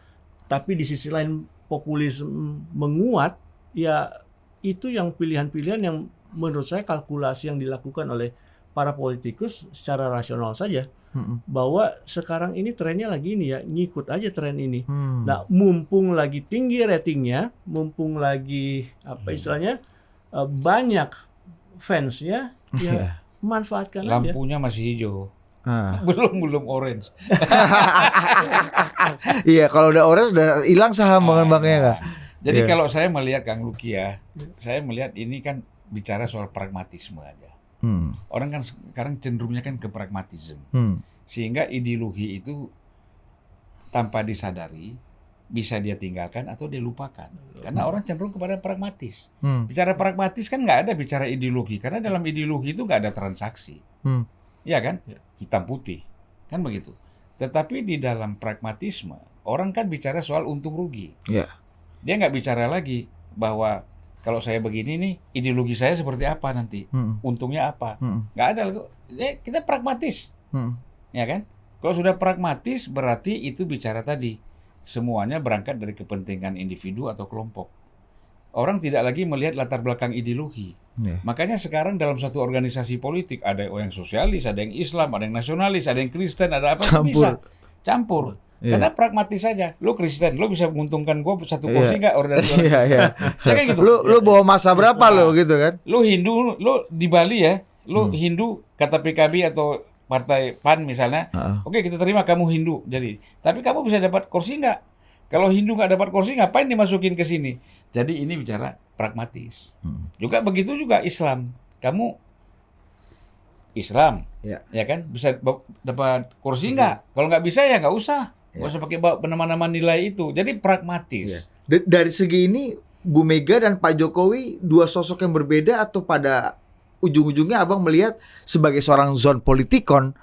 Tapi di sisi lain populisme menguat, ya itu yang pilihan-pilihan yang menurut saya kalkulasi yang dilakukan oleh para politikus secara rasional saja. Bahwa sekarang ini trennya lagi ini ya, ngikut aja tren ini. Nah, mumpung lagi tinggi ratingnya, mumpung lagi apa istilahnya banyak fansnya, ya manfaatkan aja. Lampunya masih hijau. Belum orange. Iya, kalau udah orange udah hilang saham bank-banknya nggak? Jadi kalau saya melihat Kang Luki ya, saya melihat ini kan bicara soal pragmatisme aja. Orang kan sekarang cenderungnya kan ke pragmatisme. Sehingga ideologi itu tanpa disadari bisa dia tinggalkan atau dia lupakan. Karena orang cenderung kepada pragmatis. Bicara pragmatis kan nggak ada bicara ideologi. Karena dalam ideologi itu nggak ada transaksi. Iya kan? Hitam putih. Kan begitu. Tetapi di dalam pragmatisme, orang kan bicara soal untung rugi. Dia nggak bicara lagi bahwa kalau saya begini nih, ideologi saya seperti apa nanti? Untungnya apa? Nggak ada. Kita pragmatis. Ya kan? Kalau sudah pragmatis berarti itu bicara tadi. Semuanya berangkat dari kepentingan individu atau kelompok. Orang tidak lagi melihat latar belakang ideologi. Makanya sekarang dalam satu organisasi politik ada yang sosialis, ada yang Islam, ada yang nasionalis, ada yang Kristen, ada apa bisa campur. Karena pragmatis saja. Lu Kristen, lu bisa menguntungkan gua satu kursi nggak organisasi? Iya. Kayak gitu. Lu bawa masa berapa lu gitu kan? Lu Hindu, lu di Bali ya, lu Hindu kata PKB atau Partai PAN misalnya, oke kita terima kamu Hindu, jadi, tapi kamu bisa dapat kursi nggak? Kalau Hindu nggak dapat kursi, ngapain dimasukin ke sini? Jadi ini bicara pragmatis. Juga begitu juga Islam, kamu Islam, ya kan, bisa dapat kursi nggak? Kalau nggak bisa ya nggak usah. Nggak usah pakai bawa nama-nama nilai itu. Jadi pragmatis. Dari segi ini, Bu Mega dan Pak Jokowi dua sosok yang berbeda atau pada ujung-ujungnya abang melihat sebagai seorang zon politikon,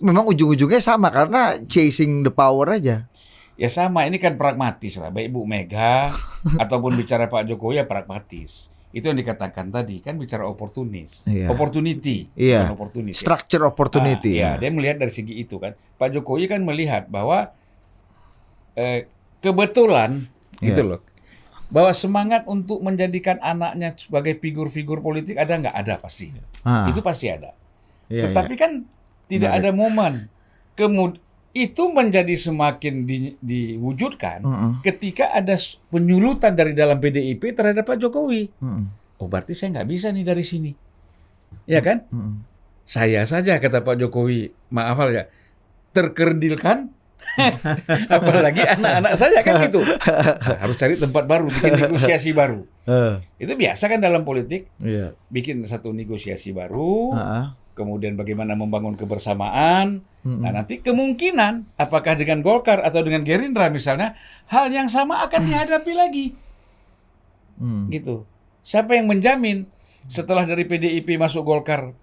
memang ujung-ujungnya sama karena chasing the power aja. Ya sama, ini kan pragmatis lah. Baik Bu Mega ataupun bicara Pak Jokowi ya pragmatis. Itu yang dikatakan tadi, kan bicara oportunis. Opportunity, bukan opportunis. Structure opportunity. Dia melihat dari segi itu kan. Pak Jokowi kan melihat bahwa kebetulan gitu loh, bahwa semangat untuk menjadikan anaknya sebagai figur-figur politik ada nggak? Ada pasti. Itu pasti ada. Tetapi kan tidak ada momen. Itu menjadi semakin diwujudkan ketika ada penyulutan dari dalam PDIP terhadap Pak Jokowi. Oh berarti saya nggak bisa nih dari sini. Ya kan? Saya saja, kata Pak Jokowi, maaf ya, terkerdilkan Apalagi anak-anak saya kan gitu. Nah, harus cari tempat baru, bikin negosiasi baru. Itu biasa kan dalam politik, Iya. bikin satu negosiasi baru, Heeh. kemudian bagaimana membangun kebersamaan. Mm-mm. Nah, nanti kemungkinan apakah dengan Golkar atau dengan Gerindra misalnya, hal yang sama akan dihadapi lagi. Gitu. Siapa yang menjamin setelah dari PDIP masuk Golkar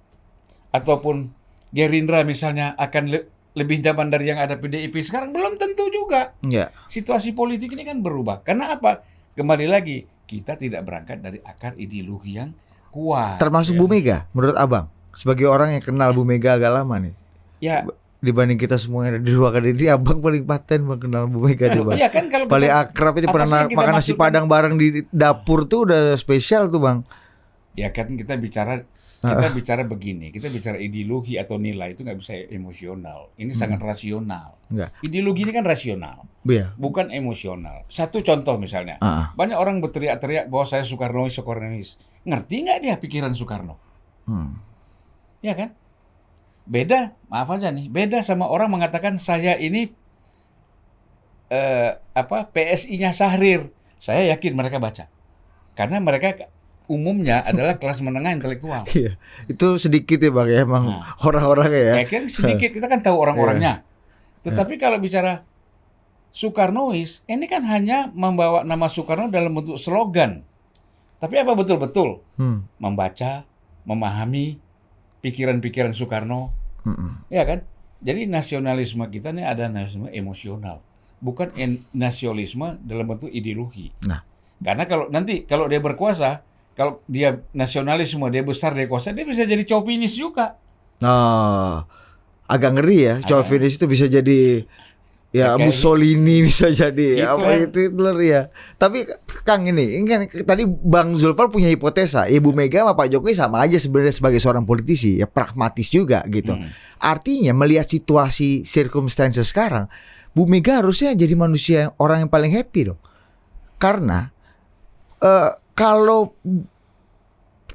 ataupun Gerindra misalnya akan lebih nyaman dari yang ada PDIP sekarang? Belum tentu juga. Iya. Situasi politik ini kan berubah. Karena apa? Kembali lagi, kita tidak berangkat dari akar ideologi yang kuat. Termasuk Bu Mega menurut Abang sebagai orang yang kenal Bu Mega agak lama nih. Ya, Dibanding kita semua yang ada di ruangan ini, Abang paling paten Bang kenal Bu Mega nih, Bang. iya kan kalau Paling kita, akrab ini apa pernah sih yang kita makan nasi maksudkan? Padang bareng di dapur tuh udah spesial tuh, Bang. ya kan kita bicara begini, kita bicara ideologi atau nilai itu nggak bisa emosional. Ini sangat rasional. Enggak. Ideologi ini kan rasional, Iya. bukan emosional. Satu contoh misalnya, Ah. banyak orang berteriak-teriak bahwa saya Soekarnois. Ngerti nggak dia pikiran Soekarno? Ya kan? Beda, maaf aja nih, beda sama orang mengatakan saya ini PSI-nya Syahrir. Saya yakin mereka baca. Karena mereka umumnya adalah kelas menengah intelektual. Iya. Itu sedikit ya, Bang ya emang Nah. orang-orangnya ya. Ya kan sedikit, kita kan tahu orang-orangnya. Tetapi kalau bicara Soekarnois, ini kan hanya membawa nama Soekarno dalam bentuk slogan. Tapi apa betul-betul membaca, memahami pikiran-pikiran Soekarno? Ya kan? Jadi nasionalisme kita ini ada nasionalisme emosional, bukan nasionalisme dalam bentuk ideologi. Nah. Karena kalau dia berkuasa, kalau dia nasionalisme, dia besar, dia kuasa, dia bisa jadi chauvinis juga. Nah, agak ngeri ya. Chauvinis itu bisa jadi ya Kayak Mussolini bisa jadi Gitu apa kan. itu Hitler ya. Tapi Kang ini kan tadi Bang Zulfan punya hipotesa, Ibu Mega sama Pak Jokowi sama aja sebenarnya sebagai seorang politisi, ya pragmatis juga gitu. Artinya melihat situasi circumstances sekarang, Bu Mega harusnya jadi manusia orang yang paling happy dong. Karena kalau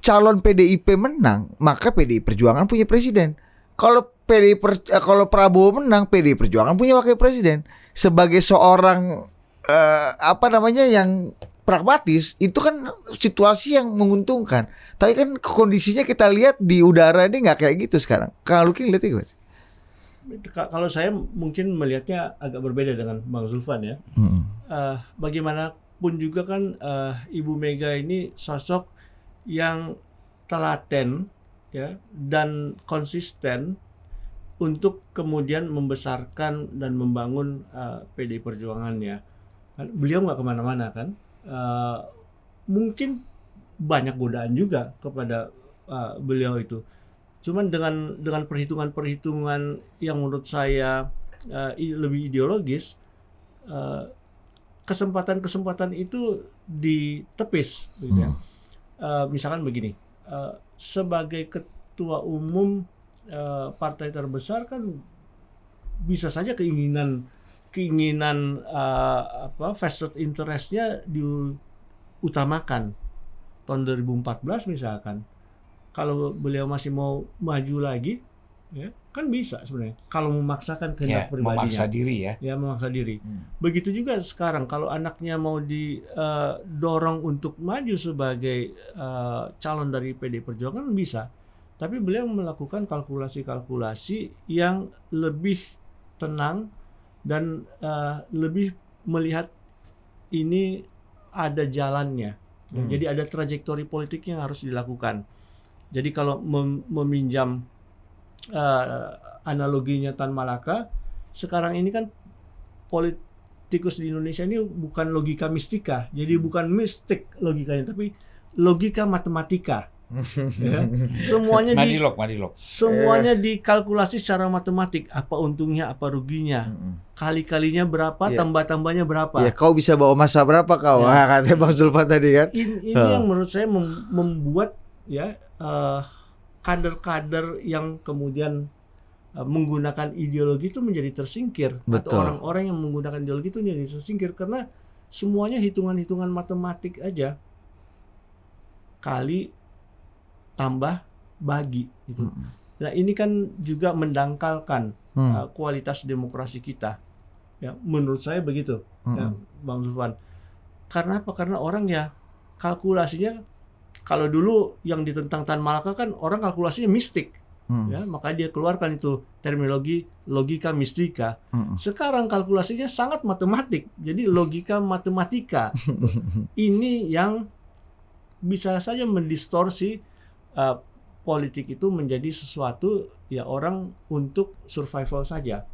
calon PDIP menang, maka PDI Perjuangan punya presiden. Kalau kalau Prabowo menang, PDI Perjuangan punya wakil presiden. Sebagai seorang yang pragmatis, itu kan situasi yang menguntungkan. Tapi kan kondisinya kita lihat di udara ini nggak kayak gitu sekarang. Kang Luki lihatnya gimana? Kalau saya mungkin melihatnya agak berbeda dengan Bang Zulfan ya. Bagaimanapun juga kan Ibu Mega ini sosok yang telaten ya dan konsisten untuk kemudian membesarkan dan membangun PDI Perjuangannya. Beliau nggak kemana-mana kan. Mungkin banyak godaan juga kepada beliau itu. Cuman dengan perhitungan-perhitungan yang menurut saya lebih ideologis, kesempatan-kesempatan itu ditepis, gitu ya. Misalkan begini, sebagai ketua umum partai terbesar kan bisa saja keinginan vested interest-nya diutamakan. Tahun 2014 misalkan, kalau beliau masih mau maju lagi, ya kan bisa sebenarnya. Kalau memaksakan kehendak pribadinya, memaksa diri ya. Ya memaksa diri. Begitu juga sekarang kalau anaknya mau didorong untuk maju sebagai calon dari PDI Perjuangan bisa. Tapi beliau melakukan kalkulasi-kalkulasi yang lebih tenang dan lebih melihat ini ada jalannya. Jadi ada trajektori politik yang harus dilakukan. Jadi kalau meminjam analoginya Tan Malaka, sekarang ini kan politikus di Indonesia ini bukan logika mistika. Jadi bukan mistik logikanya, tapi logika matematika. Ya. Semuanya semuanya dikalkulasi secara matematik, apa untungnya, apa ruginya, kali-kalinya berapa, tambah-tambahnya berapa. Ya, kau bisa bawa masa berapa kau? Ya. Katanya Bang Zulfan tadi kan. Ini yang menurut saya membuat ya kader-kader yang kemudian menggunakan ideologi itu menjadi tersingkir. Betul. Atau orang-orang yang menggunakan ideologi itu menjadi tersingkir karena semuanya hitungan-hitungan matematik aja. Kali tambah bagi gitu. Nah, ini kan juga mendangkalkan kualitas demokrasi kita. Ya, menurut saya begitu, ya, Bang Zulfan. Karena apa? Karena orang ya kalkulasinya, kalau dulu yang ditentang Tan Malaka kan orang kalkulasinya mistik, ya, maka dia keluarkan itu terminologi logika mistika. Sekarang kalkulasinya sangat matematik, jadi logika matematika. Ini yang bisa saja mendistorsi politik itu menjadi sesuatu ya orang untuk survival saja,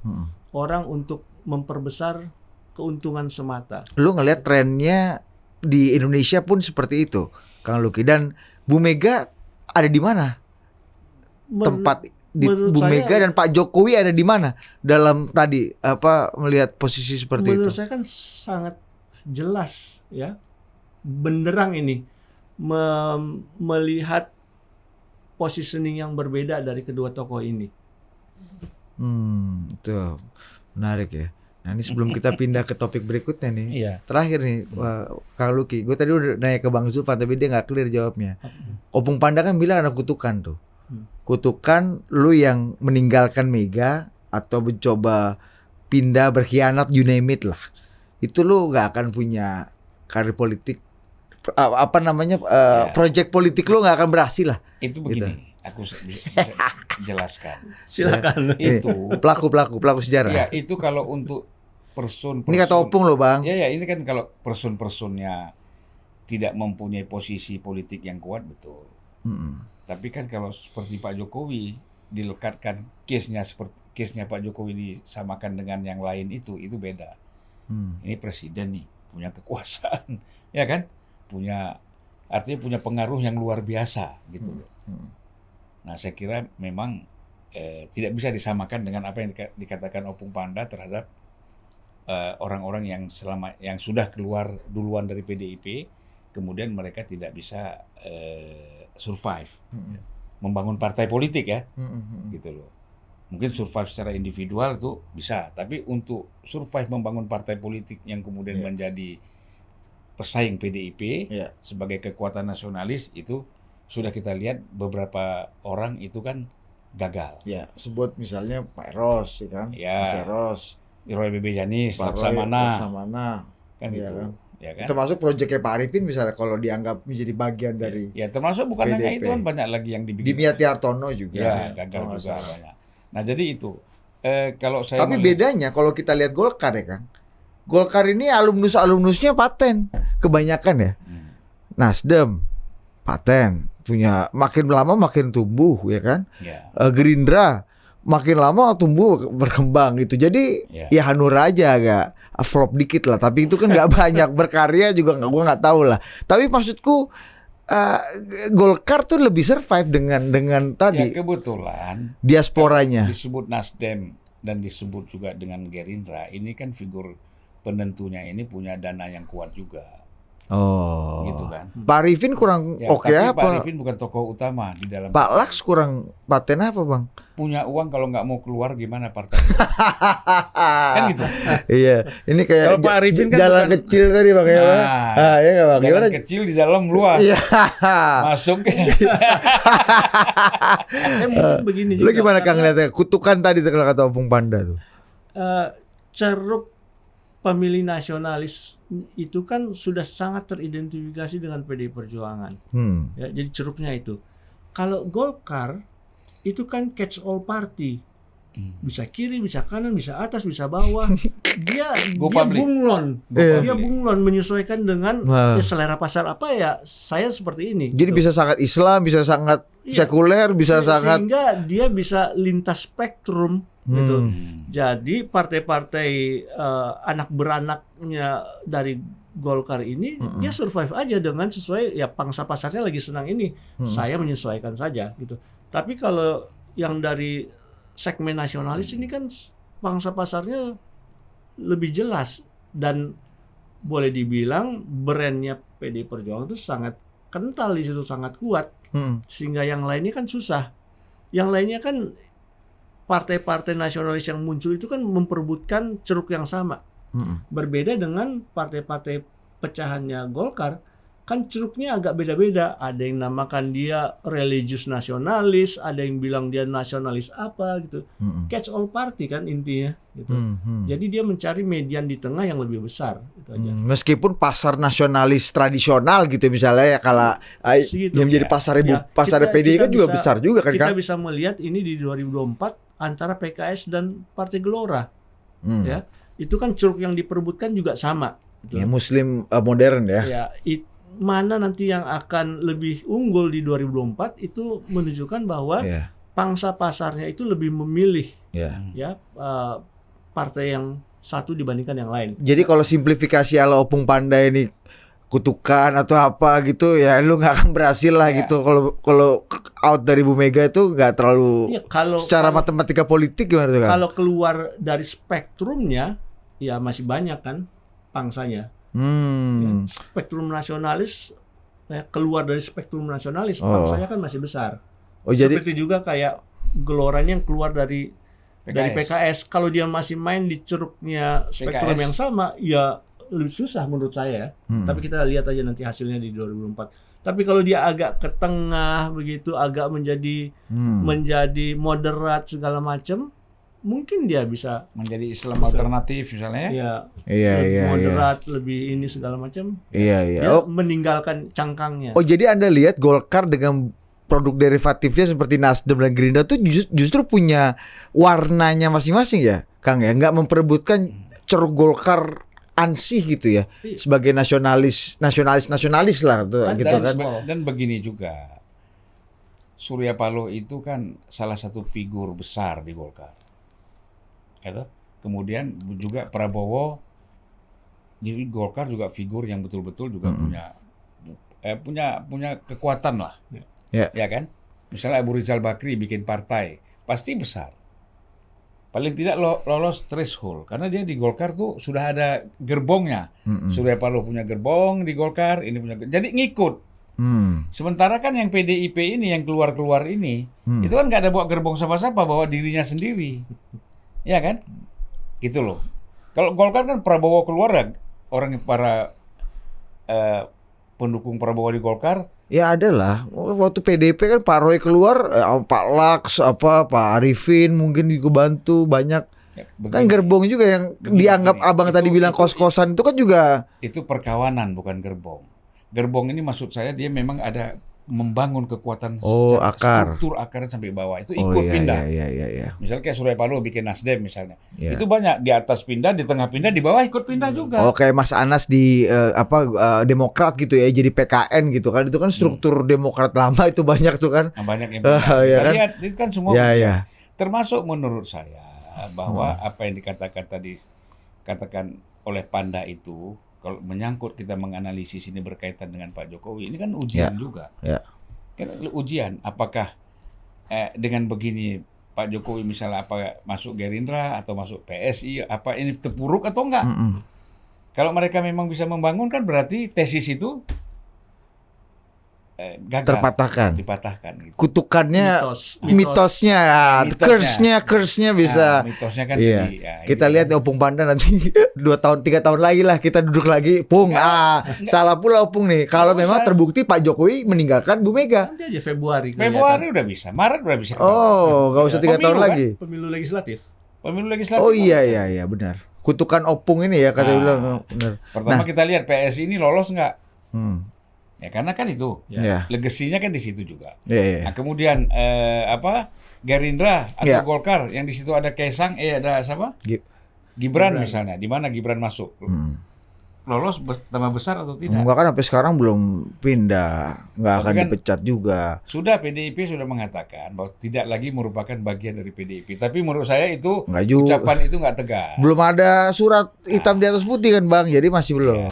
orang untuk memperbesar keuntungan semata. Lu ngelihat trennya di Indonesia pun seperti itu, Kang Luki. Dan Bu Mega ada di mana? Tempat di Bu Mega dan Pak Jokowi ada di mana dalam tadi melihat posisi seperti itu? Menurut saya kan sangat jelas ya, benderang ini melihat positioning yang berbeda dari kedua tokoh ini. Itu menarik ya. Nah ini sebelum kita pindah ke topik berikutnya nih, terakhir nih Kang Luki, gue tadi udah nanya ke Bang Zulfan tapi dia nggak clear jawabnya. Opung Panda kan bilang ada kutukan tuh, kutukan lu yang meninggalkan Mega atau mencoba pindah berkhianat, you name it lah, itu lu nggak akan punya karir politik, project politik lu nggak akan berhasil lah. Itu begini. Gitu. Aku bisa jelaskan. Silakan. Itu pelaku sejarah. Ya, itu kalau untuk person. Ini kata Opung loh, Bang. Ya, ini kan kalau person-personnya tidak mempunyai posisi politik yang kuat, betul. Tapi kan kalau seperti Pak Jokowi dilekatkan case-nya Pak Jokowi disamakan dengan yang lain itu beda. Ini presiden nih, punya kekuasaan, ya kan? Artinya punya pengaruh yang luar biasa gitu loh. Nah, saya kira memang tidak bisa disamakan dengan apa yang dikatakan Opung Panda terhadap orang-orang yang sudah keluar duluan dari PDIP, kemudian mereka tidak bisa survive, membangun partai politik ya, gitu loh. Mungkin survive secara individual itu bisa, tapi untuk survive membangun partai politik yang kemudian menjadi pesaing PDIP sebagai kekuatan nasionalis itu sudah kita lihat beberapa orang itu kan gagal. Ya, sebut misalnya Pak Eros, kan? Mas Eros, Roy Bebe Janis, Laksamana, kan ya, gitu. Kan? Ya kan? Termasuk proyeknya Pak Arifin misalnya kalau dianggap menjadi bagian dari. Ya, termasuk bukan PDP. hanya itu kan banyak lagi yang dibikin. Dimiati Hartono juga. Ya, gagal juga banyak. Nah, jadi itu kalau saya. Tapi bedanya kalau kita lihat Golkar ya, Kang. Golkar ini alumnusnya paten kebanyakan ya. Nasdem paten, punya makin lama makin tumbuh ya kan. Gerindra makin lama tumbuh berkembang gitu. Jadi ya Hanura aja agak flop dikit lah. Tapi itu kan nggak banyak berkarya juga gue nggak tahu lah. Tapi maksudku Golkar tuh lebih survive dengan tadi. Ya, kebetulan diasporanya. Disebut Nasdem dan disebut juga dengan Gerindra. Ini kan figur penentunya ini punya dana yang kuat juga. Oh, gitu kan. Pak Arifin kurang apa? Pak Arifin bukan tokoh utama di dalam. Pak Laks kurang paten apa, Bang? Punya uang kalau nggak mau keluar gimana partai? Kan gitu. Iya, ini kayak Pak Arifin kan jalan kecil tadi Bang ya, Bang. Ya nggak Bang? Jalan kecil di dalam luas. Iya. Masuk. Begini juga. Lu gimana Kang lihatnya? Kutukan tadi kata Opung Panda tuh. Ceruk pemilih nasionalis itu kan sudah sangat teridentifikasi dengan PDI Perjuangan. Ya, jadi ceruknya itu. Kalau Golkar itu kan catch all party. Bisa kiri, bisa kanan, bisa atas, bisa bawah. Dia bunglon. Dia bunglon menyesuaikan dengan selera pasar apa ya. Saya seperti ini. Jadi gitu. Bisa sangat Islam, bisa sangat sekuler, bisa sangat sehingga dia bisa lintas spektrum gitu. Jadi partai-partai anak beranaknya dari Golkar ini dia survive aja dengan sesuai ya pangsa pasarnya lagi senang ini. Saya menyesuaikan saja gitu. Tapi kalau yang dari segmen nasionalis ini kan pangsa pasarnya lebih jelas dan boleh dibilang brandnya PDI Perjuangan itu sangat kental di situ, sangat kuat. Sehingga yang lainnya kan susah. Yang lainnya kan partai-partai nasionalis yang muncul itu kan memperebutkan ceruk yang sama. Berbeda dengan partai-partai pecahannya Golkar kan ceruknya agak beda-beda. Ada yang namakan dia religius nasionalis, ada yang bilang dia nasionalis apa gitu. Catch all party kan intinya gitu. Jadi dia mencari median di tengah yang lebih besar itu aja. Meskipun pasar nasionalis tradisional gitu misalnya ya, kalau Segitu. yang menjadi pasar pasar PDI kan juga besar juga kan. Kita bisa melihat ini di 2024 antara PKS dan Partai Gelora. Ya. Itu kan ceruk yang diperebutkan juga sama gitu. Ya, Muslim modern ya. Ya, mana nanti yang akan lebih unggul di 2024 itu menunjukkan bahwa pangsa pasarnya itu lebih memilih partai yang satu dibandingkan yang lain. Jadi kalau simplifikasi ala Opung Panda ini kutukan atau apa gitu ya, lu nggak akan berhasil lah gitu. Kalau out dari Bu Mega itu nggak terlalu secara matematika politik gimana tuh kan? Kalau keluar dari spektrumnya ya masih banyak kan pangsanya. Ya, spektrum nasionalis keluar dari spektrum nasionalis pangsanya kan masih besar. Seperti juga kayak Geloranya yang keluar dari PKS. Kalau dia masih main di ceruknya spektrum yang sama, ya lebih susah menurut saya. Tapi kita lihat aja nanti hasilnya di 2024. Tapi kalau dia agak ke tengah begitu, agak menjadi moderat segala macam, mungkin dia bisa menjadi Islam alternatif misalnya. Iya, moderat, lebih ini segala macam. Iya. Dia meninggalkan cangkangnya. Oh, jadi Anda lihat Golkar dengan produk derivatifnya seperti Nasdem dan Gerindra tuh justru punya warnanya masing-masing ya, Kang ya, nggak memperebutkan ceruk Golkar ansih gitu ya, sebagai nasionalis lah tuh, gitu kan. Dan begini juga, Surya Paloh itu kan salah satu figur besar di Golkar. Kemudian juga Prabowo di Golkar juga figur yang betul-betul juga punya kekuatan lah, ya kan? Misalnya Abu Rizal Bakri bikin partai pasti besar, paling tidak lolos threshold karena dia di Golkar tuh sudah ada gerbongnya. Surya Paloh punya gerbong di Golkar, ini punya, jadi ngikut. Sementara kan yang PDIP ini yang keluar ini itu kan nggak ada bawa gerbong siapa-siapa, bawa dirinya sendiri. Ya kan? Gitu loh. Kalau Golkar kan Prabowo keluar ya, para pendukung Prabowo di Golkar. Ya ada lah. Waktu PDIP kan Pak Roy keluar, Pak Laks, Pak Arifin mungkin juga bantu banyak. Kan gerbong juga yang dianggap abang tadi bilang kos-kosan itu kan juga. Itu perkawanan bukan gerbong. Gerbong ini maksud saya dia memang ada membangun kekuatan akar. Struktur akarnya sampai bawah itu ikut pindah. Iya. Misalnya kayak Surya Paloh bikin Nasdem misalnya. Itu banyak di atas pindah, di tengah pindah, di bawah ikut pindah juga. Kayak Mas Anas di Demokrat gitu ya, jadi PKN gitu kan. Itu kan struktur Demokrat lama itu banyak tuh kan. Banyak yang pindah. Kita lihat itu kan semua bisa. Termasuk menurut saya bahwa apa yang dikatakan oleh Panda itu, kalau menyangkut kita menganalisis ini berkaitan dengan Pak Jokowi, ini kan ujian juga. Kan ujian, apakah dengan begini Pak Jokowi misalnya apa masuk Gerindra atau masuk PSI, apa ini terpuruk atau enggak? Kalau mereka memang bisa membangun kan berarti tesis itu gagal, dipatahkan gitu. Kutukannya mitosnya curse-nya bisa. Mitosnya kan kita lihat Opung Panda nanti 2 tahun 3 tahun lagi lah kita duduk lagi, Pung. Salah pula Opung nih. Kalau memang terbukti Pak Jokowi meninggalkan Bu Mega. Nanti aja Februari udah bisa, Maret udah bisa. Nggak usah 3 tahun lagi. Pemilu legislatif. Oh iya benar. Kutukan Opung ini ya kata bilang benar. Pertama kita lihat PSI ini lolos nggak? Ya karena kan itu legasinya kan di situ juga. Nah, kemudian Gerindra atau Golkar yang di situ ada Kaisang, ada siapa? Gibran misalnya. Di mana Gibran masuk? Lolos tambah besar atau tidak? Enggak kan sampai sekarang belum pindah, nggak akan dipecat juga. Sudah PDIP sudah mengatakan bahwa tidak lagi merupakan bagian dari PDIP. Tapi menurut saya itu ucapan itu nggak tegas. Belum ada surat hitam di atas putih kan Bang, jadi masih belum.